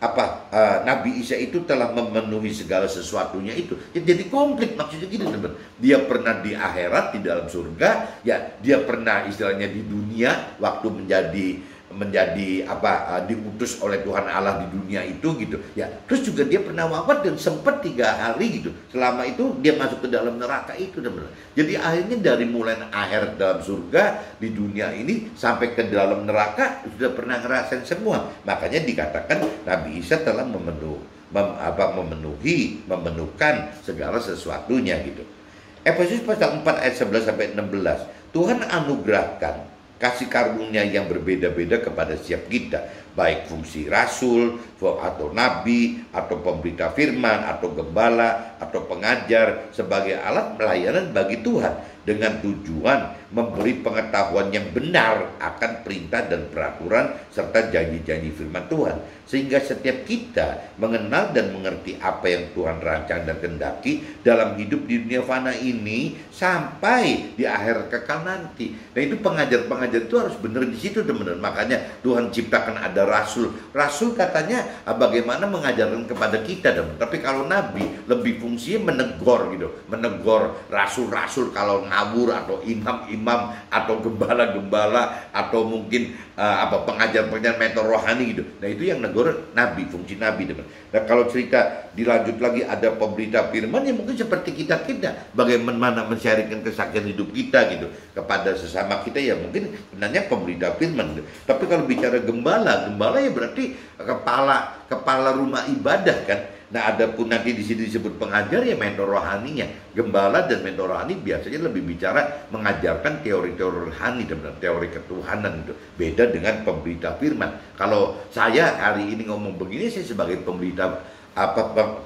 Speaker 1: Nabi Isa itu telah memenuhi segala sesuatunya itu, ya jadi komplit maksudnya gitu teman. Dia pernah di akhirat di dalam surga, ya dia pernah istilahnya di dunia waktu menjadi diutus oleh Tuhan Allah di dunia itu gitu ya. Terus juga dia pernah wafat dan sempat 3 hari gitu, selama itu dia masuk ke dalam neraka itu teman. Jadi akhirnya dari mulai akhir dalam surga di dunia ini sampai ke dalam neraka sudah pernah ngerasain semua. Makanya dikatakan Nabi Isa telah memenuhkan segala sesuatunya gitu. Efesus pasal 4 ayat 11 sampai 16. Tuhan anugerahkan kasih karunia yang berbeda-beda kepada setiap kita, baik fungsi rasul atau nabi atau pemberita firman atau gembala atau pengajar sebagai alat pelayanan bagi Tuhan. dengan tujuan memberi pengetahuan yang benar akan perintah dan peraturan serta janji-janji firman Tuhan, sehingga setiap kita mengenal dan mengerti apa yang Tuhan rancang dan kehendaki dalam hidup di dunia fana ini sampai di akhir kekal nanti. Nah, itu pengajar-pengajar itu harus benar di situ, teman-teman. Makanya Tuhan ciptakan ada rasul. Rasul katanya bagaimana mengajarkan kepada kita, teman. Tapi kalau nabi lebih fungsinya menegur gitu, menegur rasul-rasul kalau ngawur, atau imam-imam, atau gembala-gembala, atau mungkin pengajar-pengajar mentor rohani gitu. Nah, itu yang negur nabi, fungsi nabi, teman. Nah, kalau cerita dilanjut lagi ada pemberita firman yang mungkin seperti kita bagaimana men-sharingkan kesaksian hidup kita gitu kepada sesama kita, ya mungkin sebenarnya pemberita firman gitu. Tapi kalau bicara gembala ya berarti kepala rumah ibadah kan. Nah, adapun nanti di sini disebut pengajar, ya mentor rohaninya. Gembala dan mentor rohani biasanya lebih bicara mengajarkan teori-teori rohani, teori ketuhanan itu. Beda dengan pemberita firman. Kalau saya hari ini ngomong begini, saya sebagai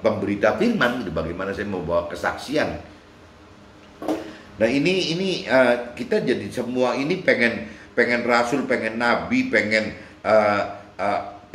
Speaker 1: pemberita firman gitu, bagaimana saya membawa kesaksian. Nah, ini kita jadi semua ini pengen rasul, pengen nabi, pengen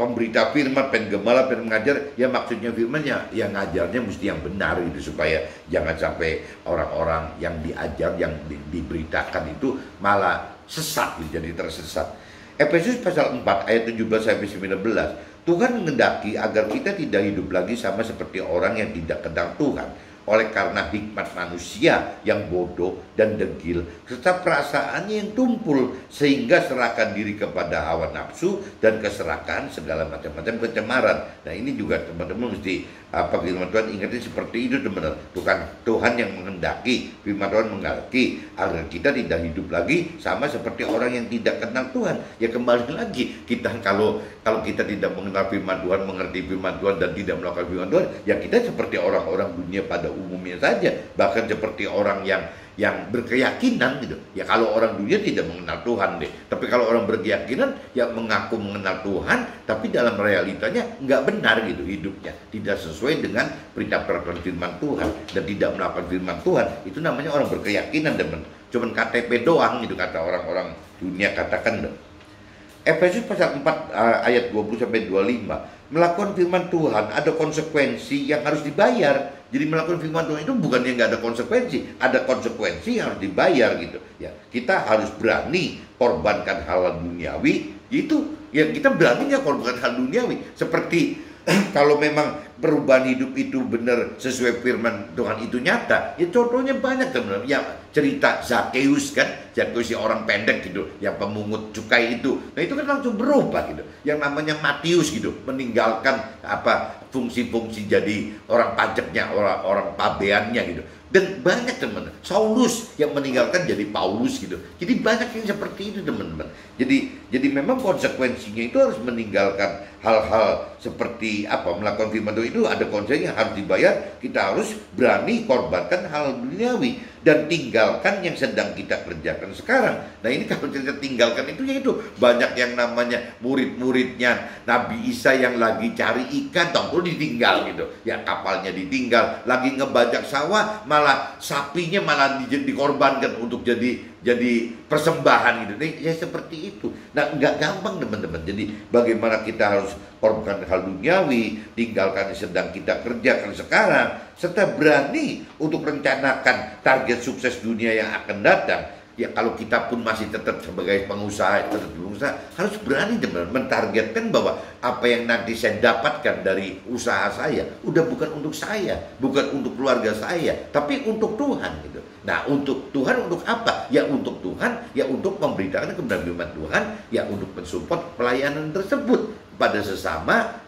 Speaker 1: pemberita firman, pengen gembala, pengen mengajar. Ya maksudnya firman ya ngajarnya mesti yang benar gitu, supaya jangan sampai orang-orang yang diajar, yang diberitakan itu malah sesat gitu, jadi tersesat. Efesus pasal 4 ayat 17 sampai 19. Tuhan menghendaki agar kita tidak hidup lagi sama seperti orang yang tidak kenal Tuhan, oleh karena hikmat manusia yang bodoh dan degil serta perasaannya yang tumpul, sehingga serahkan diri kepada hawa nafsu dan keserakahan segala macam-macam pencemaran. Nah, ini juga teman-teman mesti firman Tuhan ingatnya seperti itu, teman-teman. Tuhan yang menghendaki, firman Tuhan menghendaki agar kita tidak hidup lagi sama seperti orang yang tidak kenal Tuhan. Ya kembali lagi, kita kalau kita tidak mengenal firman Tuhan, mengerti firman Tuhan dan tidak melakukan firman Tuhan, ya kita seperti orang-orang dunia pada umumnya saja, bahkan seperti orang yang berkeyakinan gitu. Ya kalau orang dunia tidak mengenal Tuhan deh. Tapi kalau orang berkeyakinan yang mengaku mengenal Tuhan, tapi dalam realitanya nggak benar gitu hidupnya, tidak sesuai dengan perintah peraturan firman Tuhan dan tidak melakukan firman Tuhan, itu namanya orang berkeyakinan, teman. Cuman KTP doang gitu, kata orang-orang dunia katakan deh. Efesus pasal 4 ayat 20 sampai 25. Melakukan firman Tuhan ada konsekuensi yang harus dibayar. Jadi melakukan firman Tuhan itu bukan yang nggak ada konsekuensi, ada konsekuensi yang harus dibayar gitu. Ya, kita harus berani korbankan hal duniawi. Itu ya, kita beraninya korbankan hal duniawi. Seperti kalau memang perubahan hidup itu benar sesuai firman Tuhan itu nyata, ya contohnya banyak, teman-teman. Ya cerita Zakheus kan, Zakheus orang pendek gitu, yang pemungut cukai itu. Nah, itu kan langsung berubah gitu. Yang namanya Matius gitu, meninggalkan fungsi-fungsi jadi orang pajaknya, orang pabeannya gitu. Dan banyak, teman-teman, Saulus yang meninggalkan jadi Paulus gitu. Jadi banyak yang seperti itu, teman-teman. Jadi memang konsekuensinya itu harus meninggalkan hal-hal seperti melakukan firman Tuhan itu ada konsekuensi yang harus dibayar. Kita harus berani korbankan hal duniawi dan tinggalkan yang sedang kita kerjakan sekarang. Nah, ini kalau kita tinggalkan itu, yaitu banyak yang namanya murid-muridnya Nabi Isa yang lagi cari ikan, tahu ditinggal gitu. Ya kapalnya ditinggal, lagi ngebajak sawah, malah sapinya malah dikorbankan untuk jadi persembahan gitu. Nih, ya seperti itu. Nah, nggak gampang, teman-teman. Jadi bagaimana kita harus korbankan hal duniawi, tinggalkan yang sedang kita kerjakan sekarang, serta berani untuk rencanakan target sukses dunia yang akan datang. Ya kalau kita pun masih tetap sebagai pengusaha, harus berani, teman-teman, mentargetkan bahwa apa yang nanti saya dapatkan dari usaha saya udah bukan untuk saya, bukan untuk keluarga saya, tapi untuk Tuhan gitu. Nah, untuk Tuhan, untuk apa? Ya untuk Tuhan, ya untuk memberitakan kebenaran firman Tuhan, ya untuk mensupport pelayanan tersebut pada sesama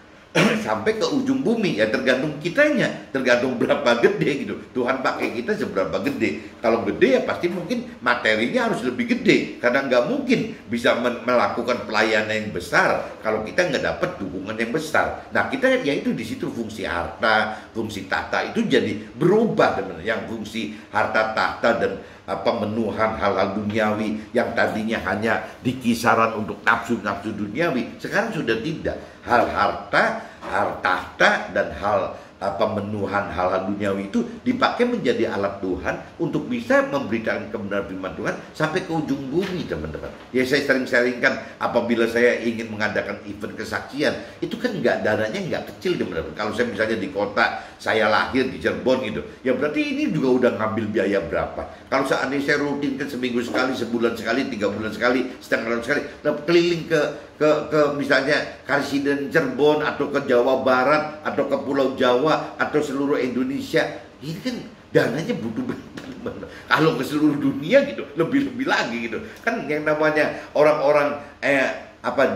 Speaker 1: sampai ke ujung bumi. Ya tergantung kitanya, tergantung berapa gede gitu. Tuhan pakai kita seberapa gede. Kalau gede ya pasti mungkin materinya harus lebih gede, karena nggak mungkin bisa melakukan pelayanan yang besar kalau kita nggak dapat dukungan yang besar. Nah, kita ya itu di situ fungsi harta, fungsi tahta itu jadi berubah, teman. Yang fungsi harta, tahta dan pemenuhan hal-hal duniawi yang tadinya hanya di kisaran untuk nafsu-nafsu duniawi, sekarang sudah tidak. Hal harta, hal tahta, dan hal pemenuhan hal-hal duniawi itu dipakai menjadi alat Tuhan untuk bisa memberitakan kebenaran firman Tuhan sampai ke ujung bumi, teman-teman. Ya, saya sering sharingkan apabila saya ingin mengadakan event kesaksian, itu kan dananya nggak kecil, teman-teman. Kalau saya misalnya di kota, saya lahir di Cirebon gitu, ya berarti ini juga udah ngambil biaya berapa. Kalau seandainya saya rutinkan seminggu sekali, sebulan sekali, 3 bulan sekali, setengah tahun sekali, keliling ke misalnya Karsiden Cirebon atau ke Jawa Barat atau ke Pulau Jawa atau seluruh Indonesia, ini kan dananya butuh benar. Kalau ke seluruh dunia gitu lebih-lebih lagi gitu kan. Yang namanya orang-orang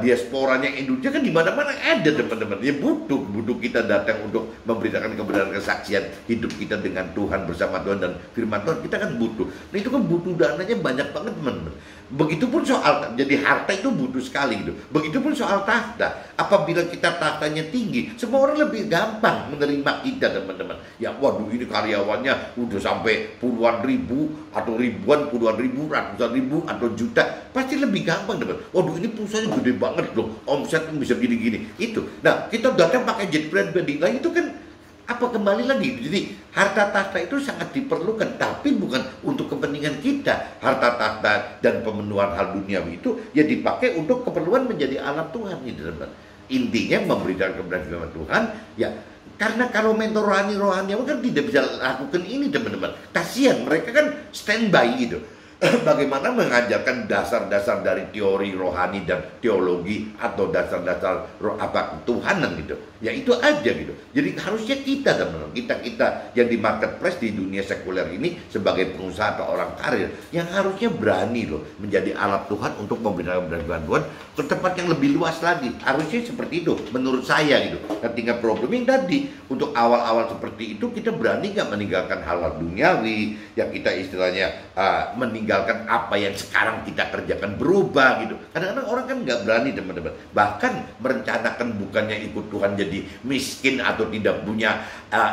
Speaker 1: diasporanya Indonesia kan di mana-mana ada, teman-teman. Ya butuh kita datang untuk memberitakan kebenaran kesaksian hidup kita dengan Tuhan, bersama Tuhan dan firman Tuhan, kita kan butuh. Nah itu kan butuh dananya banyak banget, teman-teman. Begitupun soal, jadi harta itu butuh sekali gitu. Begitupun soal tahta. Apabila kita tahtanya tinggi, semua orang lebih gampang menerima kita, teman-teman. Ya waduh, ini karyawannya udah sampai puluhan ribu atau ribuan, puluhan ribu, ratusan ribu atau juta, pasti lebih gampang, teman. Waduh, ini perusahaannya gede banget loh, omsetnya bisa gini-gini. Itu. Nah, kita datang pakai jet pribadi. Nah, itu kan kembali lagi. Jadi harta tahta itu sangat diperlukan, tapi bukan untuk kepentingan kita. Harta tahta dan pemenuhan hal duniawi itu ya dipakai untuk keperluan menjadi alat Tuhan, gitu, teman. Intinya memberitakan kebenaran firman Tuhan, ya. Karena kalau mentor rohani kan tidak bisa lakukan ini, teman-teman. Kasihan, mereka kan standby gitu. Bagaimana mengajarkan dasar-dasar dari teori rohani dan teologi atau dasar-dasar ketuhanan gitu. Ya itu aja gitu. Jadi harusnya kita, teman-teman, kita yang di marketplace di dunia sekuler ini sebagai pengusaha atau orang karir yang harusnya berani loh menjadi alat Tuhan untuk memberitakan kebenaran Tuhan ke tempat yang lebih luas lagi. Harusnya seperti itu menurut saya gitu. Ketika problem yang tadi untuk awal-awal seperti itu, kita berani nggak meninggalkan hal-hal duniawi yang kita istilahnya meninggalkan apa yang sekarang kita kerjakan, berubah gitu. Kadang-kadang orang kan nggak berani, teman-teman. Bahkan merencanakan bukannya ikut Tuhan jadi miskin atau tidak punya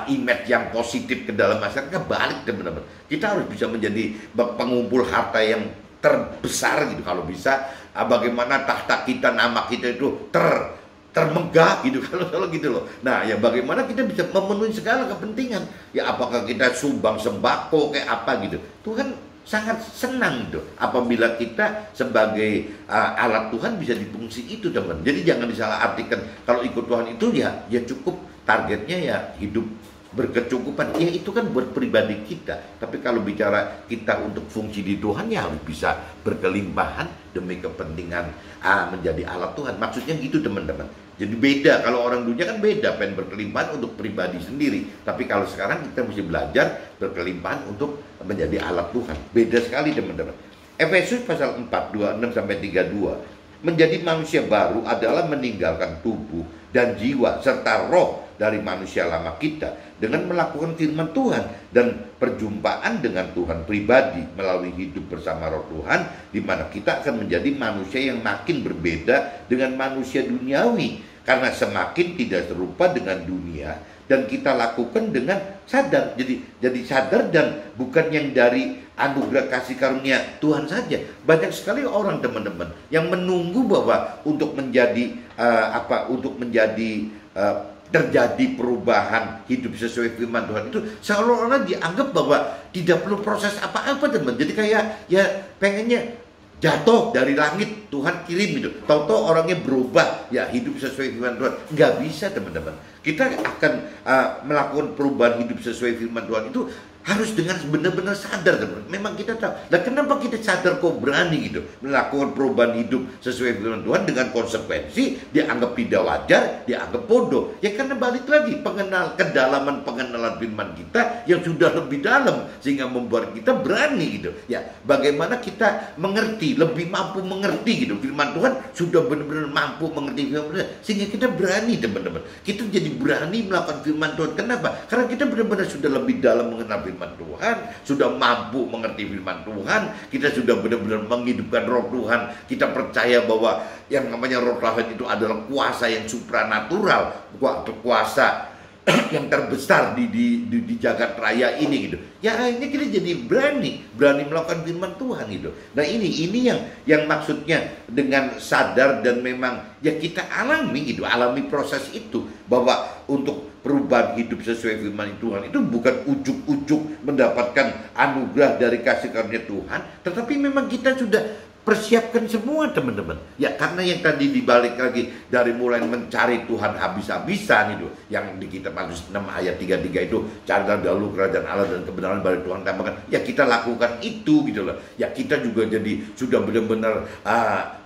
Speaker 1: image yang positif ke dalam masyarakat, balik, teman-teman. Kita harus bisa menjadi pengumpul harta yang terbesar gitu kalau bisa. Bagaimana tahta kita, nama kita itu termegah gitu kalau gitu loh. Nah, ya bagaimana kita bisa memenuhi segala kepentingan. Ya apakah kita sumbang sembako kayak apa gitu. Tuhan sangat senang gitu apabila kita sebagai alat Tuhan bisa difungsi itu, teman. Jadi jangan disalahartikan kalau ikut Tuhan itu ya cukup targetnya ya hidup berkecukupan. Ya itu kan buat pribadi kita. Tapi kalau bicara kita untuk fungsi di Tuhan ya harus bisa berkelimpahan demi kepentingan menjadi alat Tuhan. Maksudnya gitu, teman-teman. Jadi beda, kalau orang dunia kan beda, pengen berkelimpahan untuk pribadi sendiri. Tapi kalau sekarang kita mesti belajar berkelimpahan untuk menjadi alat Tuhan. Beda sekali, teman-teman. Efesus pasal 4, 26-32. Menjadi manusia baru adalah meninggalkan tubuh dan jiwa serta roh dari manusia lama kita dengan melakukan firman Tuhan dan perjumpaan dengan Tuhan pribadi melalui hidup bersama roh Tuhan, di mana kita akan menjadi manusia yang makin berbeda dengan manusia duniawi karena semakin tidak serupa dengan dunia, dan kita lakukan dengan sadar. Jadi sadar dan bukan yang dari anugerah kasih karunia Tuhan saja. Banyak sekali orang, teman-teman, yang menunggu bahwa untuk menjadi terjadi perubahan hidup sesuai firman Tuhan itu seolah-olah dianggap bahwa tidak perlu proses apa-apa, teman. Jadi kayak ya pengennya jatuh dari langit, Tuhan kirim gitu. Tahu-tahu orangnya berubah, ya hidup sesuai firman Tuhan. Nggak bisa, teman-teman. Kita akan melakukan perubahan hidup sesuai firman Tuhan itu harus dengan benar-benar sadar, teman. Memang kita tahu. Dan kenapa kita sadar kok berani gitu melakukan perubahan hidup sesuai firman Tuhan dengan konsekuensi dianggap tidak wajar, dianggap bodoh. Ya karena balik lagi kedalaman pengenalan firman kita yang sudah lebih dalam sehingga membuat kita berani gitu. Ya, bagaimana kita mengerti, lebih mampu mengerti gitu firman Tuhan, sudah benar-benar mampu mengerti firman Tuhan sehingga kita berani, teman-teman. Kita jadi berani melakukan firman Tuhan. Kenapa? Karena kita benar-benar sudah lebih dalam mengenal firman Tuhan, sudah mampu mengerti firman Tuhan, kita sudah benar-benar menghidupkan roh Tuhan. Kita percaya bahwa yang namanya roh Tuhan itu adalah kuasa yang supranatural, kuasa yang terbesar di jagat raya ini gitu. Ya akhirnya kita jadi berani melakukan firman Tuhan gitu. Nah ini yang maksudnya dengan sadar dan memang ya kita alami gitu, alami proses itu bahwa untuk perubahan hidup sesuai firman Tuhan itu bukan ujuk-ujuk mendapatkan anugerah dari kasih karunia Tuhan, tetapi memang kita sudah persiapkan semua teman-teman. Ya karena yang tadi dibalik lagi dari mulai mencari Tuhan habis-habisan itu, yang di kitab Matius 6 ayat 33 itu, carilah dahulu kerajaan Allah dan kebenaran baru Tuhan tambahkan. Ya kita lakukan itu gitu loh. Ya kita juga jadi sudah benar-benar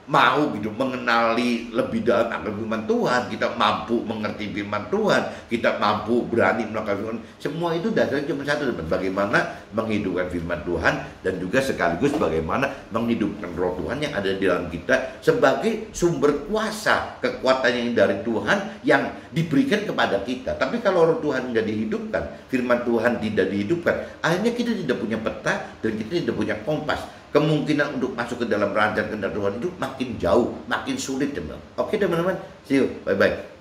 Speaker 1: mau gitu mengenali lebih dalam akan firman Tuhan, kita mampu mengerti firman Tuhan, kita mampu berani melakukan firman. Semua itu dasarnya cuma satu, bagaimana menghidupkan firman Tuhan dan juga sekaligus bagaimana menghidupkan roh Tuhan yang ada di dalam kita sebagai sumber kuasa, kekuatan yang dari Tuhan yang diberikan kepada kita. Tapi kalau roh Tuhan tidak dihidupkan, firman Tuhan tidak dihidupkan, akhirnya kita tidak punya peta dan kita tidak punya kompas. Kemungkinan untuk masuk ke dalam rancangan kehendak Tuhan itu makin jauh, makin sulit teman-teman. Oke teman-teman, see you, bye-bye.